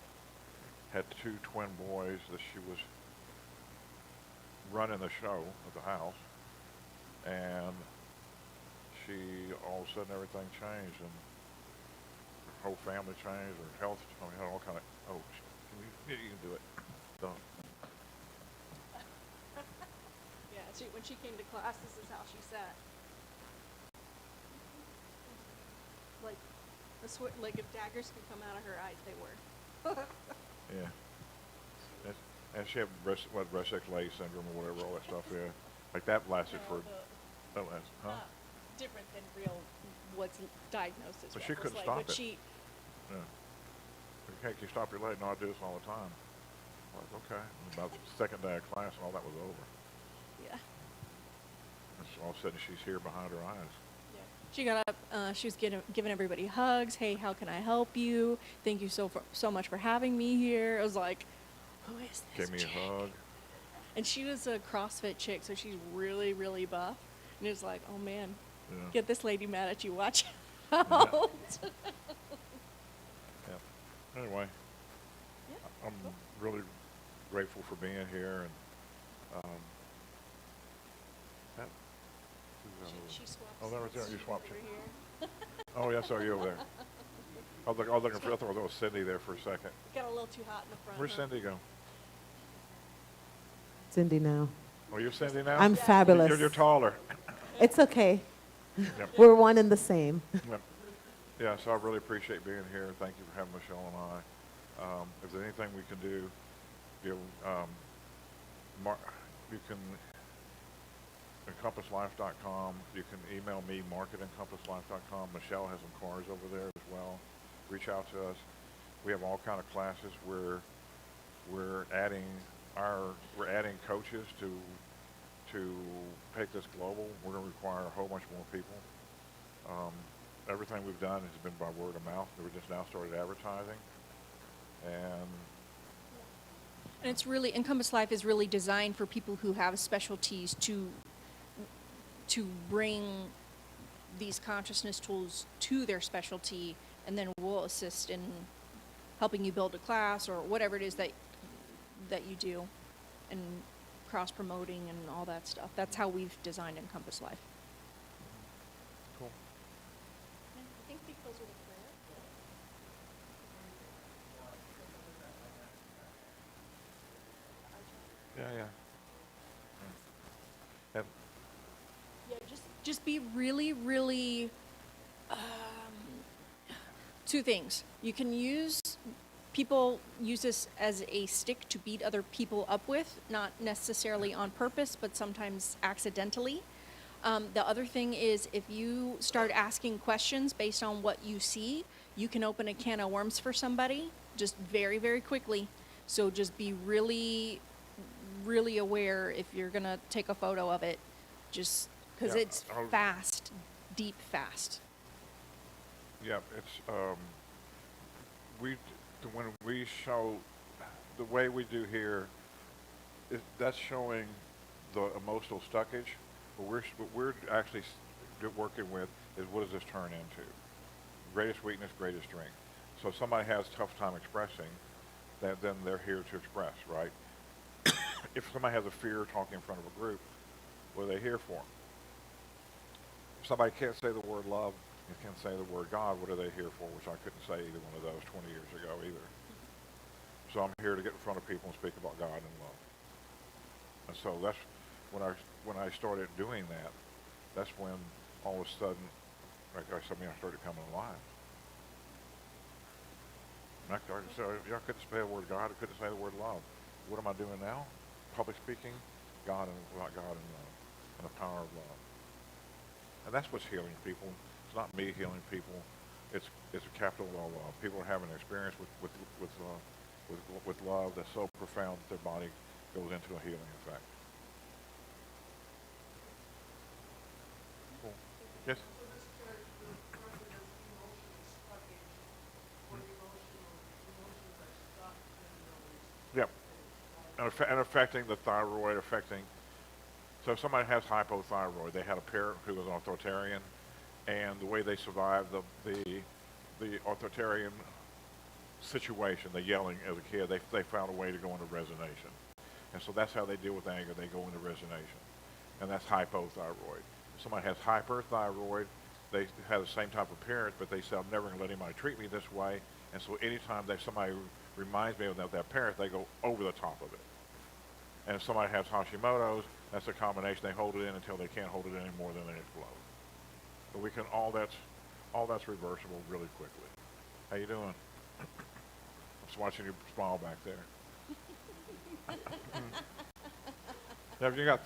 had 2 twin boys that she was running the show at the house, and all of a sudden everything changed, and her whole family changed, her health, had all kind of, you can do it. Done. Yeah, when she came to class, this is how she sat. Like if daggers could come out of her eyes, they were. Yeah. And she had Resnick-Leigh syndrome or whatever, all that stuff, yeah. Like that lasted huh? different than real what's diagnosed as But she reckless couldn't leg. stop But it. she, Yeah. Hey, can you stop your leg? No, I do this all the time. Like, okay. And about the second day of class, all that was over. yeah. And so all of a sudden, she's here behind her eyes. Yeah. She got up. She was giving everybody hugs. Hey, how can I help you? Thank you so much for having me here. I was like, who is this Gave me chick? a hug. And she was a CrossFit chick, so she's really, really buff. And it was like, oh man, Yeah. get this lady mad at you. Watch Yeah. out. Yeah. Anyway, I'm really grateful for being here, and that, She swapped oh, there was there. seats You swapped. over here. Oh, yes, are you over there? I was looking for. I thought it was Cindy there for a second. Got a little too hot in the front. Where's huh? Cindy go? Cindy now. Oh, you're Cindy now? I'm fabulous. You're taller. It's okay. Yep. We're one and the same. Yep. Yeah, so I really appreciate being here. Thank you for having Michelle and I. If there's anything we can do, you can encompasslife.com. You can email me, mark@encompasslife.com. Michelle has some cards over there as well. Reach out to us. We have all kind of classes where we're adding coaches to take this global. We're going to require a whole bunch more people. Everything we've done has been by word of mouth. We just now started advertising, and it's really, Encompass Life is really designed for people who have specialties to bring these consciousness tools to their specialty, and then we'll assist in helping you build a class or whatever it is that you do, and cross-promoting and all that stuff. That's how we've designed Encompass Life. cool. I think because of the prayer. Yeah. And Yeah, just be really, really, two things. You can people use this as a stick to beat other people up with, not necessarily on purpose, but sometimes accidentally. The other thing is, if you start asking questions based on what you see, you can open a can of worms for somebody just very, very quickly. So just be really, really aware if you're going to take a photo of it, just because Yeah, it's I'll- fast, deep fast. yeah, it's when we show the way we do here, that's showing the emotional stuckage. What we're actually working with is, what does this turn into? Greatest weakness, greatest strength. So if somebody has a tough time expressing, then they're here to express, right? If somebody has a fear talking in front of a group, what are they here for? If somebody can't say the word love and can't say the word God, what are they here for? Which I couldn't say either one of those 20 years ago either. So I'm here to get in front of people and speak about God and love. And so that's when I started doing that. That's when all of a sudden, like I started coming alive. And I couldn't say the word God. I couldn't say the word love. What am I doing now? Public speaking, about God and love, and the power of love. And that's what's healing people. It's not me healing people. It's a capital L love. People are having an experience with love that's so profound that their body goes into a healing effect. Cool. Yes. Yep. And affecting the thyroid, so if somebody has hypothyroid, they had a parent who was an authoritarian, and the way they survived the authoritarian situation, the yelling as a kid, they found a way to go into resignation. And so that's how they deal with anger. They go into resignation. And that's hypothyroid. If somebody has hyperthyroid, they have the same type of parent, but they say, I'm never going to let anybody treat me this way. And so anytime somebody reminds me of that parent, they go over the top of it. And if somebody has Hashimoto's, that's a combination. They hold it in until they can't hold it in anymore, then they explode. But we can, all that's reversible really quickly. How you doing? I'm just watching you smile back there. Yeah, you got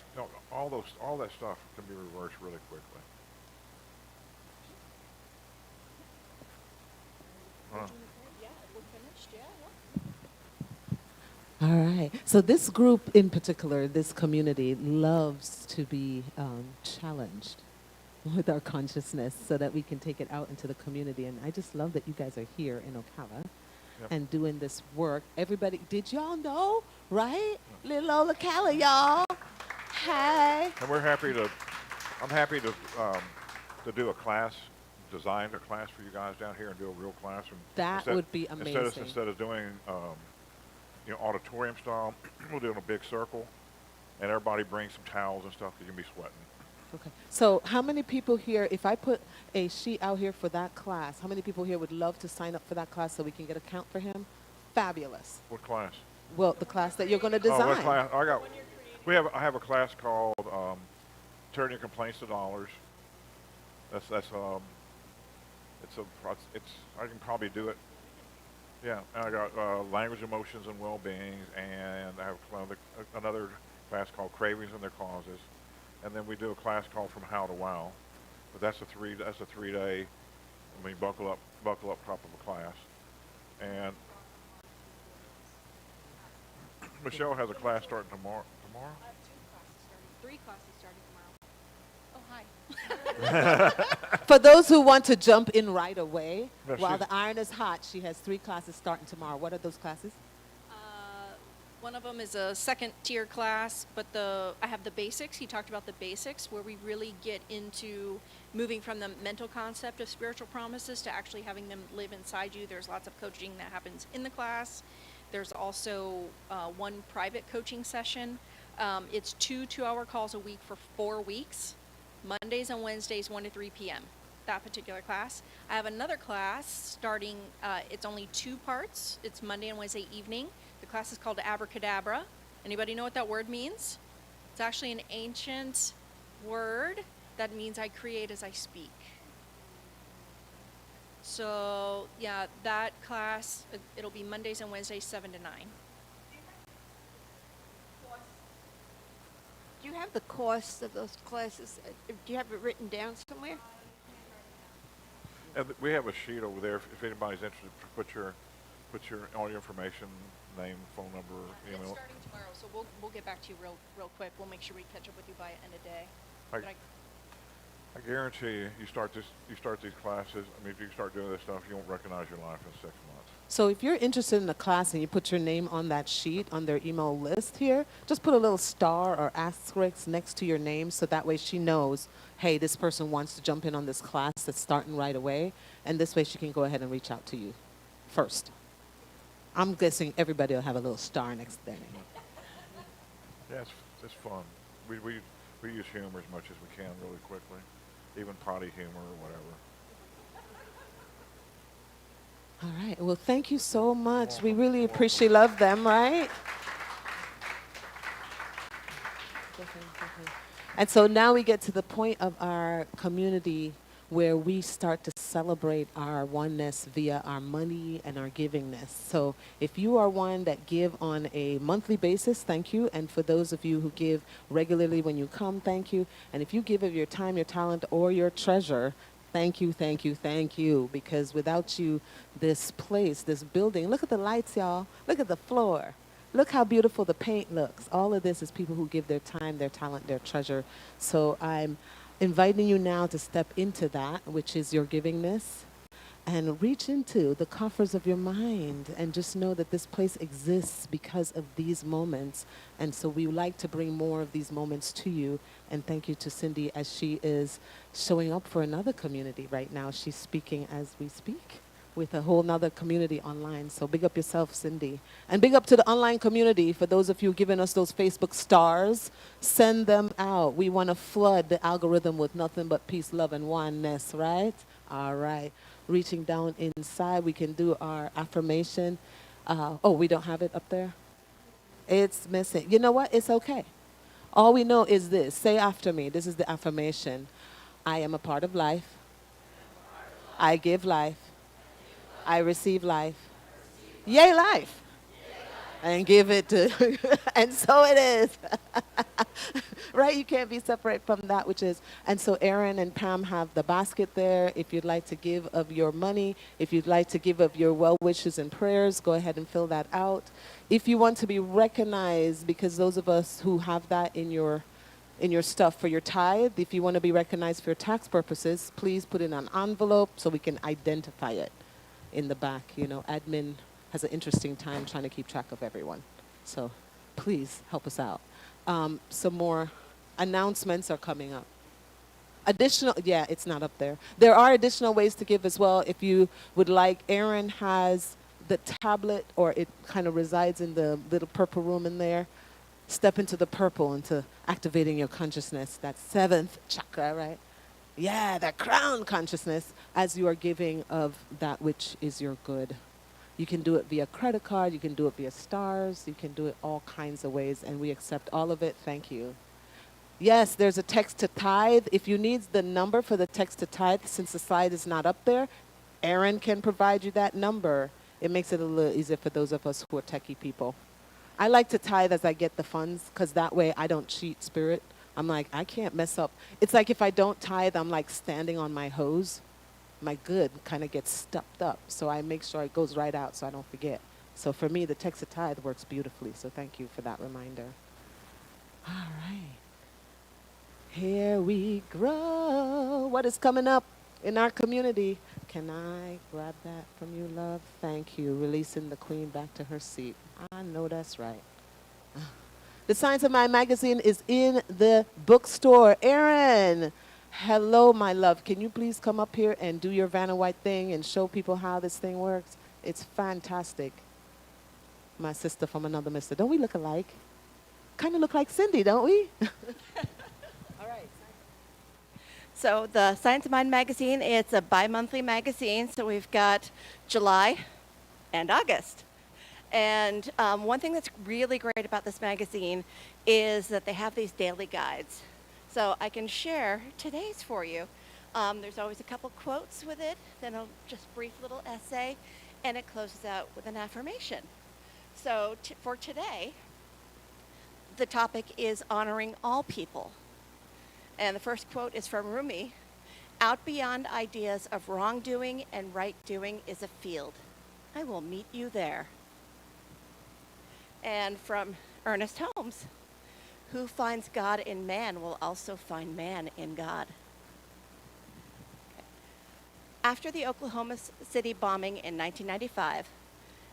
all that stuff can be reversed really quickly. Huh. Yeah, we're finished. Yeah. All right. So this group in particular, this community, loves to be challenged with our consciousness so that we can take it out into the community. And I just love that you guys are here in Ocala Yep. and doing this work. Everybody, did y'all know, right? Little old Ocala, y'all. Hey. And I'm happy to do a class, design a class for you guys down here and do a real class. And That would be amazing. Instead of doing, auditorium style, we'll do it in a big circle, and everybody brings some towels and stuff because you can be sweating. Okay. So how many people here, if I put a sheet out here for that class, how many people here would love to sign up for that class so we can get a count for him? Fabulous. What class? Well, the class that you're going to Oh, what design. class? I have a class called Turn Your Complaints to Dollars. I can probably do it. Yeah, and I got language, emotions, and well-being, and I have another class called Cravings and Their Causes, and then we do a class called From How to Wow. But that's a 3-day. I mean, buckle up type of a class. And Michelle has a class starting tomorrow. Tomorrow? I have 2 classes starting. 3 classes starting tomorrow. Oh, hi. For those who want to jump in right away, No, while she's- the iron is hot, she has 3 classes starting tomorrow. What are those classes? One of them is a second tier class, but I have the basics. He talked about the basics, where we really get into moving from the mental concept of spiritual promises to actually having them live inside you. There's lots of coaching that happens in the class. There's also one private coaching session. It's 2 2-hour calls a week for 4 weeks, Mondays and Wednesdays, 1 to 3 p.m. That particular class. I have another class starting, it's only 2 parts. It's Monday and Wednesday evening. The class is called Abracadabra. Anybody know what that word means? It's actually an ancient word that means I create as I speak. So, yeah, that class, it'll be Mondays and Wednesdays, 7 to 9. Do you have the cost of those classes? Do you have it written down somewhere? And we have a sheet over there. If anybody's interested, put your all your information, name, phone number, It's email. starting tomorrow, so we'll get back to you real quick. We'll make sure we catch up with you by end of day. I- But I guarantee you start these classes. I mean, if you start doing this stuff, you won't recognize your life in 6 months. So if you're interested in a class and you put your name on that sheet on their email list here, just put a little star or asterisk next to your name so that way she knows, hey, this person wants to jump in on this class that's starting right away, and this way she can go ahead and reach out to you first. I'm guessing everybody will have a little star next to their name. Yeah, it's fun. We use humor as much as we can really quickly, even potty humor or whatever. All right. Well, thank you so much. We really appreciate, love them, right? And so now we get to the point of our community where we start to celebrate our oneness via our money and our givingness. So if you are one that give on a monthly basis, thank you. And for those of you who give regularly when you come, thank you. And if you give of your time, your talent, or your treasure, thank you, thank you, thank you. Because without you, this place, this building, look at the lights, y'all. Look at the floor. Look how beautiful the paint looks. All of this is people who give their time, their talent, their treasure. So I'm inviting you now to step into that, which is your givingness, and reach into the coffers of your mind and just know that this place exists because of these moments. And so we would like to bring more of these moments to you. And thank you to Cindy as she is showing up for another community right now. She's speaking as we speak with a whole nother community online. So big up yourself, Cindy. And big up to the online community. For those of you giving us those Facebook stars, send them out. We want to flood the algorithm with nothing but peace, love, and oneness, right? All right. Reaching down inside, we can do our affirmation. Oh, we don't have it up there? It's missing. You know what? It's okay. All we know is this. Say after me. This is the affirmation. I am a part of life. I give life. I receive life. Yay, life. and give it to, and so it is. Right? You can't be separate from that which is. And so Aaron and Pam have the basket there. If you'd like to give of your money, if you'd like to give of your well wishes and prayers, go ahead and fill that out. If you want to be recognized, because those of us who have that in your stuff for your tithe, if you want to be recognized for your tax purposes, please put in an envelope so we can identify it in the back. You know, admin has an interesting time trying to keep track of everyone. So please help us out. Some more announcements are coming up. Additional, yeah, it's not up there. There are additional ways to give as well. If you would like, Aaron has the tablet, or it kind of resides in the little purple room in there. Step into the purple, into activating your consciousness, that seventh chakra, right? Yeah, that crown consciousness, as you are giving of that which is your good. You can do it via credit card, you can do it via stars, you can do it all kinds of ways, and we accept all of it. Thank you. Yes, there's a text to tithe. If you need the number for the text to tithe, since the slide is not up there, Aaron can provide you that number. It makes it a little easier for those of us who are techie people. I like to tithe as I get the funds, because that way I don't cheat spirit. I'm like, I can't mess up. It's like if I don't tithe, I'm like standing on my hose. My good kind of gets stuffed up. So I make sure it goes right out so I don't forget. So for me, the text to tithe works beautifully. So thank you for that reminder. All right. Here we grow. What is coming up in our community? Can I grab that from you, love? Thank you. Releasing the queen back to her seat. I know that's right. The Science of Mind magazine is in the bookstore. Erin, hello, my love. Can you please come up here and do your Vanna White thing and show people how this thing works? It's fantastic. My sister from another mister. Don't we look alike? Kind of look like Cindy, don't we? All right. So the Science of Mind magazine, it's a bi-monthly magazine. So we've got July and August. And one thing that's really great about this magazine is that they have these daily guides. So I can share today's for you. There's always a couple quotes with it, then a just brief little essay, and it closes out with an affirmation. So for today, the topic is honoring all people. And the first quote is from Rumi. Out beyond ideas of wrongdoing and right doing is a field. I will meet you there. And from Ernest Holmes, who finds God in man will also find man in God. Okay. After the Oklahoma City bombing in 1995,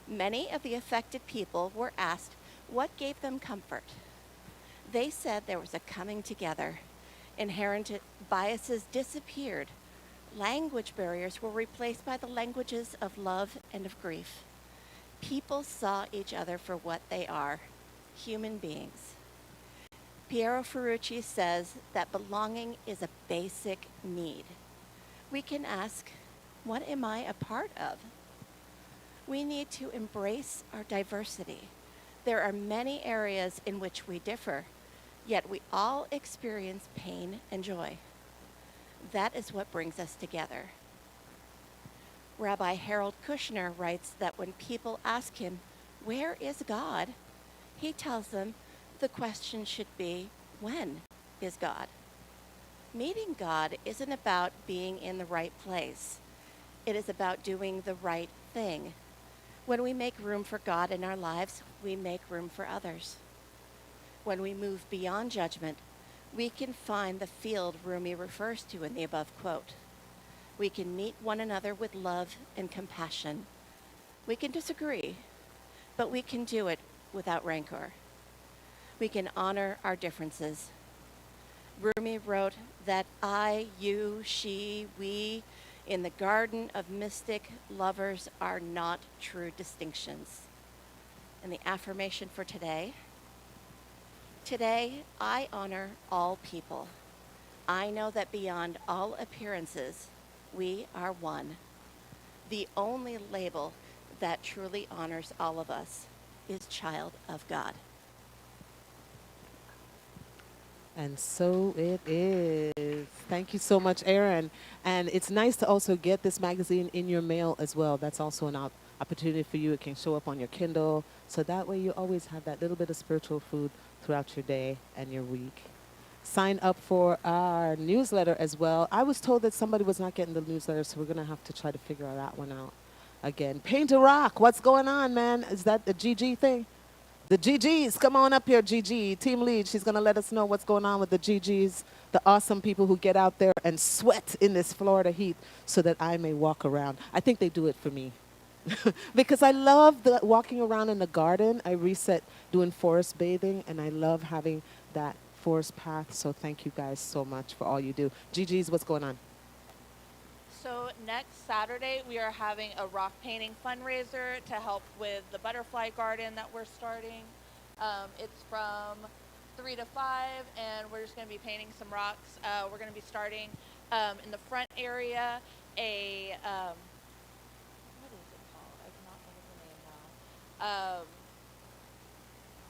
many of the affected people were asked what gave them comfort. They said there was a coming together. Inherent biases disappeared. Language barriers were replaced by the languages of love and of grief. People saw each other for what they are, human beings. Piero Ferrucci says that belonging is a basic need. We can ask, what am I a part of? We need to embrace our diversity. There are many areas in which we differ, yet we all experience pain and joy. That is what brings us together. Rabbi Harold Kushner writes that when people ask him, where is God? He tells them the question should be, when is God? Meeting God isn't about being in the right place. It is about doing the right thing. When we make room for God in our lives, we make room for others. When we move beyond judgment, we can find the field Rumi refers to in the above quote. We can meet one another with love and compassion. We can disagree, but we can do it without rancor. We can honor our differences. Rumi wrote that I, you, she, we, in the garden of mystic lovers are not true distinctions. And the affirmation for today, today I honor all people. I know that beyond all appearances, we are one. The only label that truly honors all of us is child of God. And so it is. Thank you so much, Erin. And it's nice to also get this magazine in your mail as well. That's also an opportunity for you. It can show up on your Kindle. So that way you always have that little bit of spiritual food throughout your day and your week. Sign up for our newsletter as well. I was told that somebody was not getting the newsletter, so we're going to have to try to figure that one out again. Paint a Rock, what's going on, man? Is that the GG thing? The GGs, come on up here, GG. Team lead, she's going to let us know what's going on with the GGs, the awesome people who get out there and sweat in this Florida heat so that I may walk around. I think they do it for me. Because I love the walking around in the garden. I reset doing forest bathing, and I love having that forest path. So thank you guys so much for all you do. GG's, what's going on? So next Saturday, we are having a rock painting fundraiser to help with the butterfly garden that we're starting. It's from 3 to 5, and we're just going to be painting some rocks. We're going to be starting in the front area what is it called? I cannot think of the name now.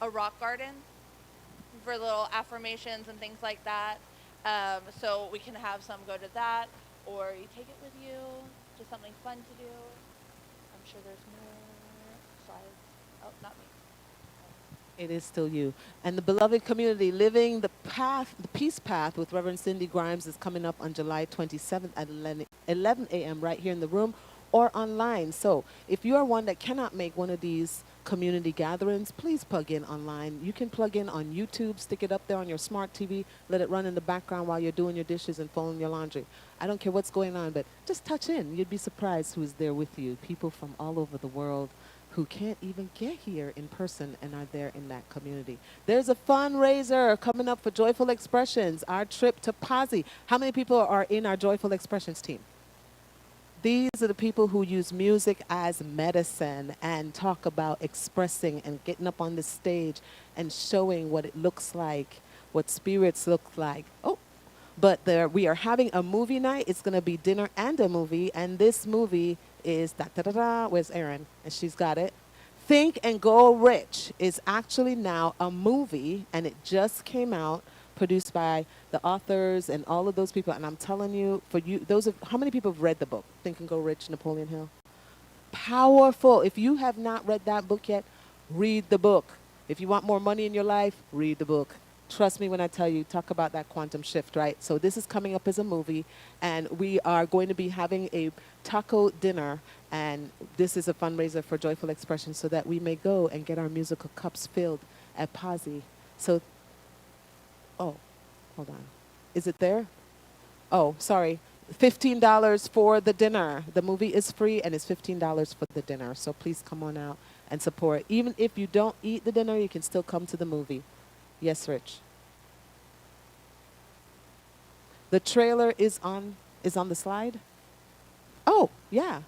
A rock garden for little affirmations and things like that. So we can have some go to that, or you take it with you, just something fun to do. I'm sure there's more slides. Oh, not me. It is still you. And the beloved community, Living the Path, the Peace Path with Reverend Cindy Grimes is coming up on July 27th at 11 a.m. right here in the room or online. So if you are one that cannot make one of these community gatherings, please plug in online. You can plug in on YouTube, stick it up there on your smart TV, let it run in the background while you're doing your dishes and folding your laundry. I don't care what's going on, but just touch in. You'd be surprised who's there with you. People from all over the world who can't even get here in person and are there in that community. There's a fundraiser coming up for Joyful Expressions, our trip to Posse. How many people are in our Joyful Expressions team? These are the people who use music as medicine and talk about expressing and getting up on the stage and showing what it looks like, what spirits look like. Oh, but we are having a movie night. It's going to be dinner and a movie, and this movie is da-da-da-da. Where's Erin? And she's got it. Think and Go Rich is actually now a movie, and it just came out, produced by the authors and all of those people. And I'm telling you, for you, how many people have read the book, Think and Go Rich, Napoleon Hill? Powerful. If you have not read that book yet, read the book. If you want more money in your life, read the book. Trust me when I tell you, talk about that quantum shift, right? So this is coming up as a movie, and we are going to be having a taco dinner, and this is a fundraiser for Joyful Expression so that we may go and get our musical cups filled at Posse. So, oh, hold on. Is it there? Oh, sorry. $15 for the dinner. The movie is free, and it's $15 for the dinner. So please come on out and support. Even if you don't eat the dinner, you can still come to the movie. Yes, Rich. The trailer is on the slide? Oh, yeah.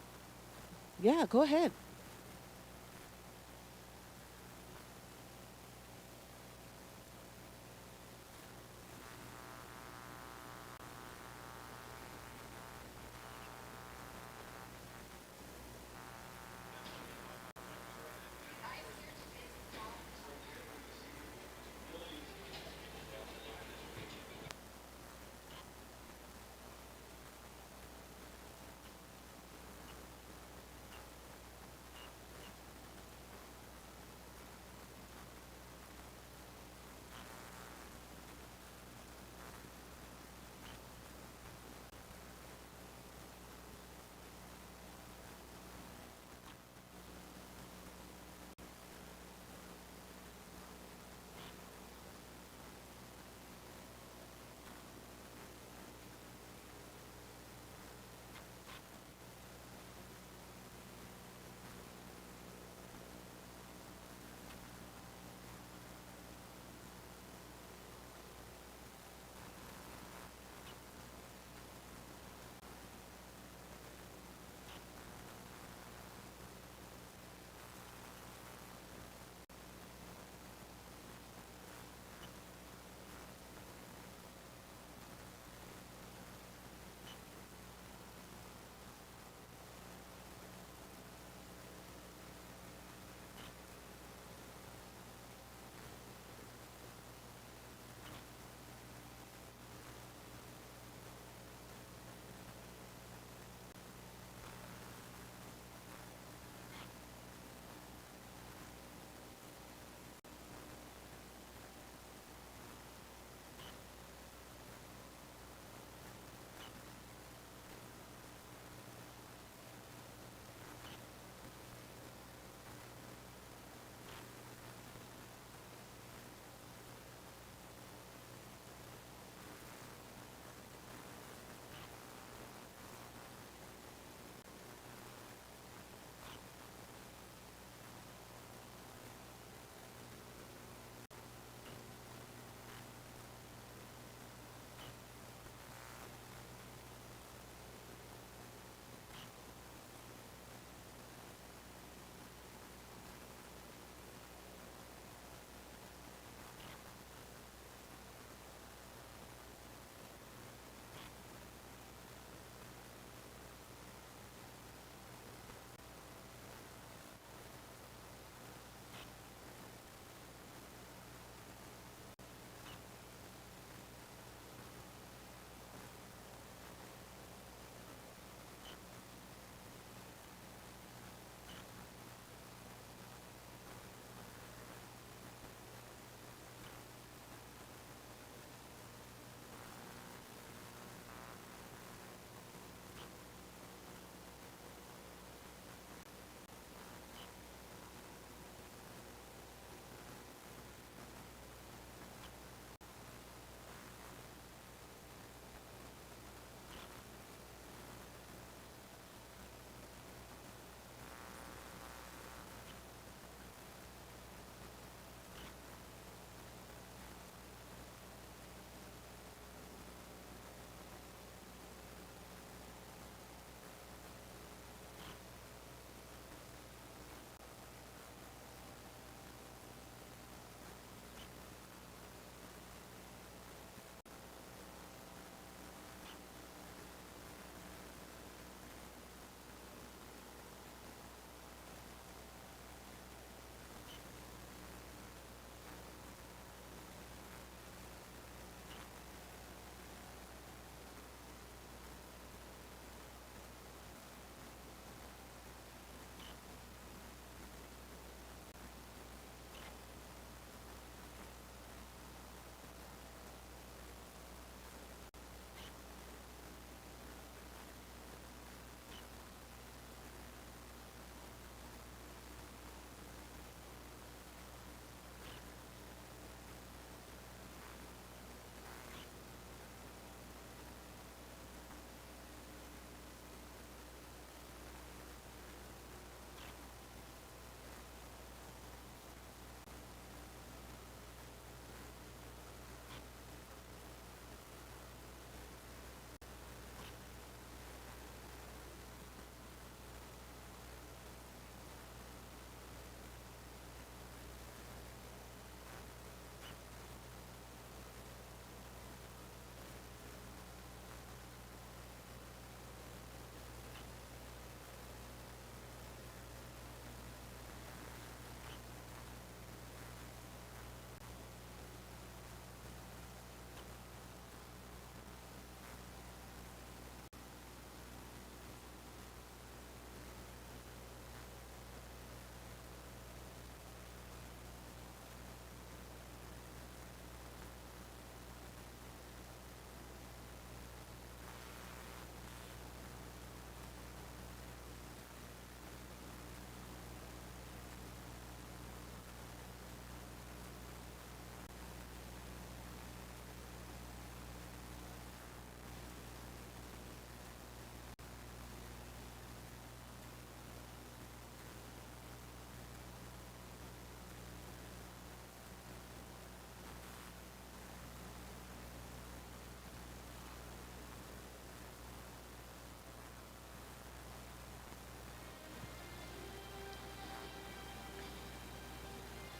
Yeah, go ahead.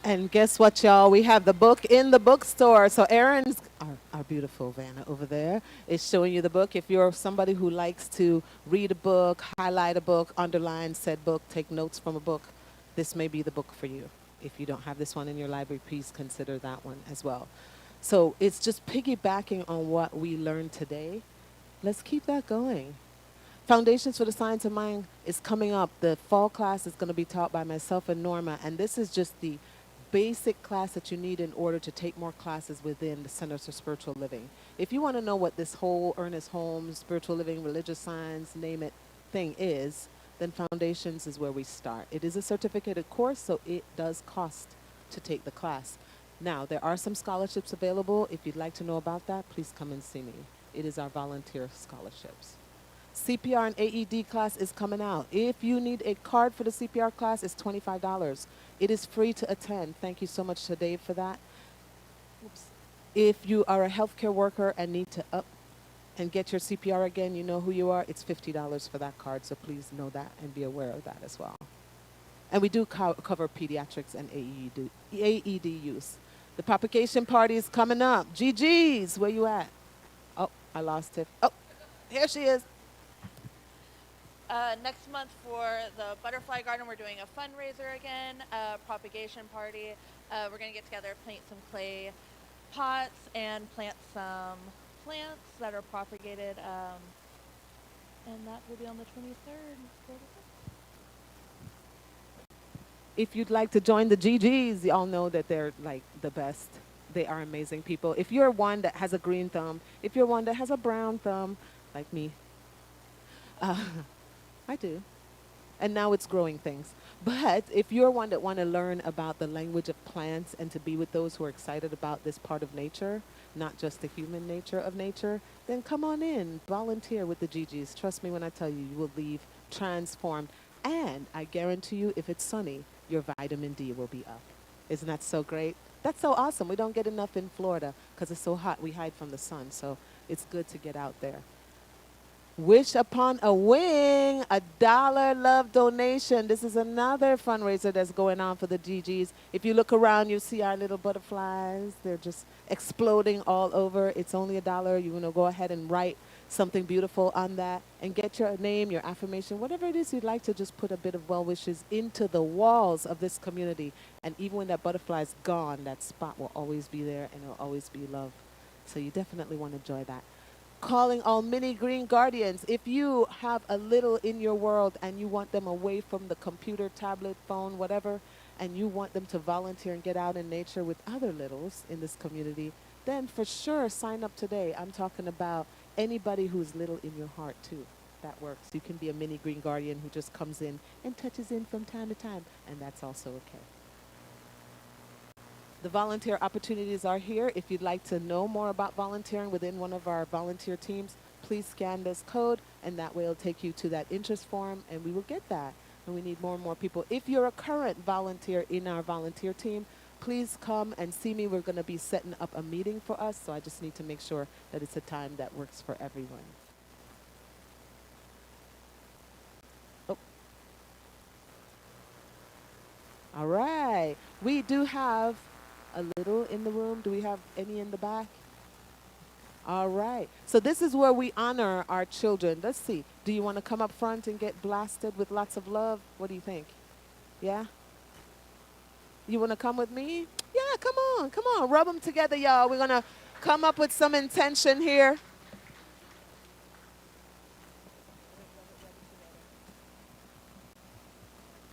And guess what, y'all? We have the book in the bookstore. So Erin's, our beautiful Vanna over there, is showing you the book. If you're somebody who likes to read a book, highlight a book, underline said book, take notes from a book, this may be the book for you. If you don't have this one in your library, please consider that one as well. So it's just piggybacking on what we learned today. Let's keep that going. Foundations for the Science of Mind is coming up. The fall class is going to be taught by myself and Norma, and this is just the basic class that you need in order to take more classes within the Centers for Spiritual Living. If you want to know what this whole Ernest Holmes, spiritual living, religious science, name it, thing is, then Foundations is where we start. It is a certificated course, so it does cost to take the class. Now, there are some scholarships available. If you'd like to know about that, please come and see me. It is our volunteer scholarships. CPR and AED class is coming out. If you need a card for the CPR class, it's $25. It is free to attend. Thank you so much to Dave for that. Oops. If you are a healthcare worker and need to up and get your CPR again, you know who you are, it's $50 for that card, so please know that and be aware of that as well. And we do cover pediatrics and AED use. The propagation party is coming up. GG's, where you at? Oh, I lost it. Oh, here she is. Next month for the Butterfly Garden, we're doing a fundraiser again, propagation party. We're going to get together, paint some clay pots, and plant some plants that are propagated. And that will be on the 23rd. If you'd like to join the GGs, y'all know that they're like the best. They are amazing people. If you're one that has a green thumb, if you're one that has a brown thumb, like me, I do. And now it's growing things. But if you're one that want to learn about the language of plants and to be with those who are excited about this part of nature, not just the human nature of nature, then come on in, volunteer with the GGs. Trust me when I tell you, you will leave transformed. And I guarantee you, if it's sunny, your vitamin D will be up. Isn't that so great? That's so awesome. We don't get enough in Florida because it's so hot. We hide from the sun. So it's good to get out there. Wish Upon a Wing, $1 love donation. This is another fundraiser that's going on for the GGs. If you look around, you see our little butterflies. They're just exploding all over. It's only $1. You want to go ahead and write something beautiful on that and get your name, your affirmation, whatever it is you'd like to just put a bit of well wishes into the walls of this community. And even when that butterfly's gone, that spot will always be there and it'll always be love. So you definitely want to enjoy that. Calling all mini green guardians. If you have a little in your world and you want them away from the computer, tablet, phone, whatever, and you want them to volunteer and get out in nature with other littles in this community, then for sure sign up today. I'm talking about anybody who's little in your heart too. That works. You can be a mini green guardian who just comes in and touches in from time to time, and that's also okay. The volunteer opportunities are here. If you'd like to know more about volunteering within one of our volunteer teams, please scan this code, and that way it'll take you to that interest form, and we will get that. And we need more and more people. If you're a current volunteer in our volunteer team, please come and see me. We're going to be setting up a meeting for us, so I just need to make sure that it's a time that works for everyone. Oh. All right. We do have a little in the room. Do we have any in the back? All right. So this is where we honor our children. Let's see. Do you want to come up front and get blasted with lots of love? What do you think? Yeah? You want to come with me? Yeah, come on. Come on. Rub them together, y'all. We're going to come up with some intention here.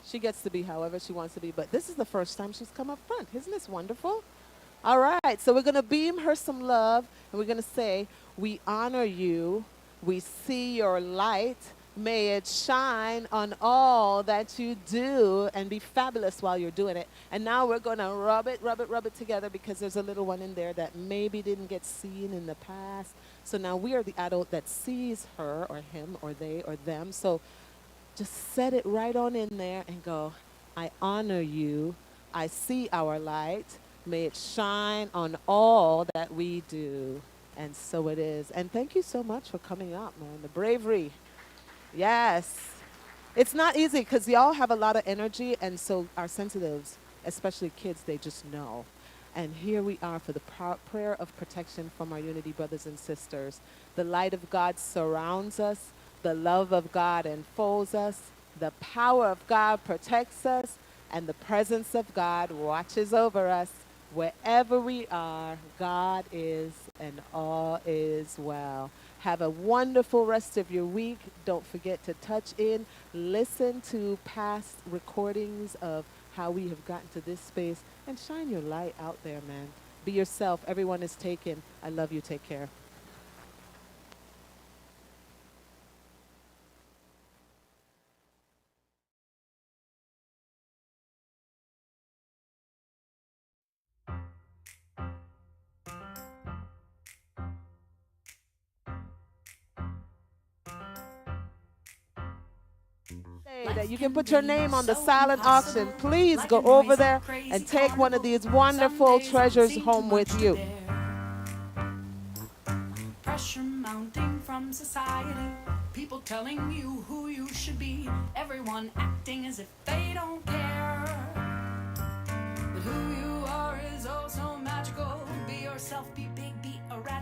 She gets to be however she wants to be, but this is the first time she's come up front. Isn't this wonderful? All right, so we're going to beam her some love, and we're going to say, we honor you. We see your light. May it shine on all that you do and be fabulous while you're doing it. And now we're going to rub it together because there's a little one in there that maybe didn't get seen in the past. So now we are the adult that sees her or him or they or them. So just set it right on in there and go, I honor you. I see our light. May it shine on all that we do. And so it is. And thank you so much for coming up, man. The bravery. Yes. It's not easy because y'all have a lot of energy, and so our sensitives especially kids, they just know. And here we are for the prayer of protection from our Unity brothers and sisters. The light of God surrounds us. The love of God enfolds us. The power of God protects us. And the presence of God watches over us. Wherever we are, God is, and all is well. Have a wonderful rest of your week. Don't forget to touch in, listen to past recordings of how we have gotten to this space, and shine your light out there, man. Be yourself. Everyone is taken. I love you. Take care. That you can put your name on the silent auction. Please go over there and take one of these wonderful treasures home with you. Pressure mounting from society, people telling you who you should be, everyone acting as if they don't care. But who you are is oh so magical. Be yourself, be big, be erratic.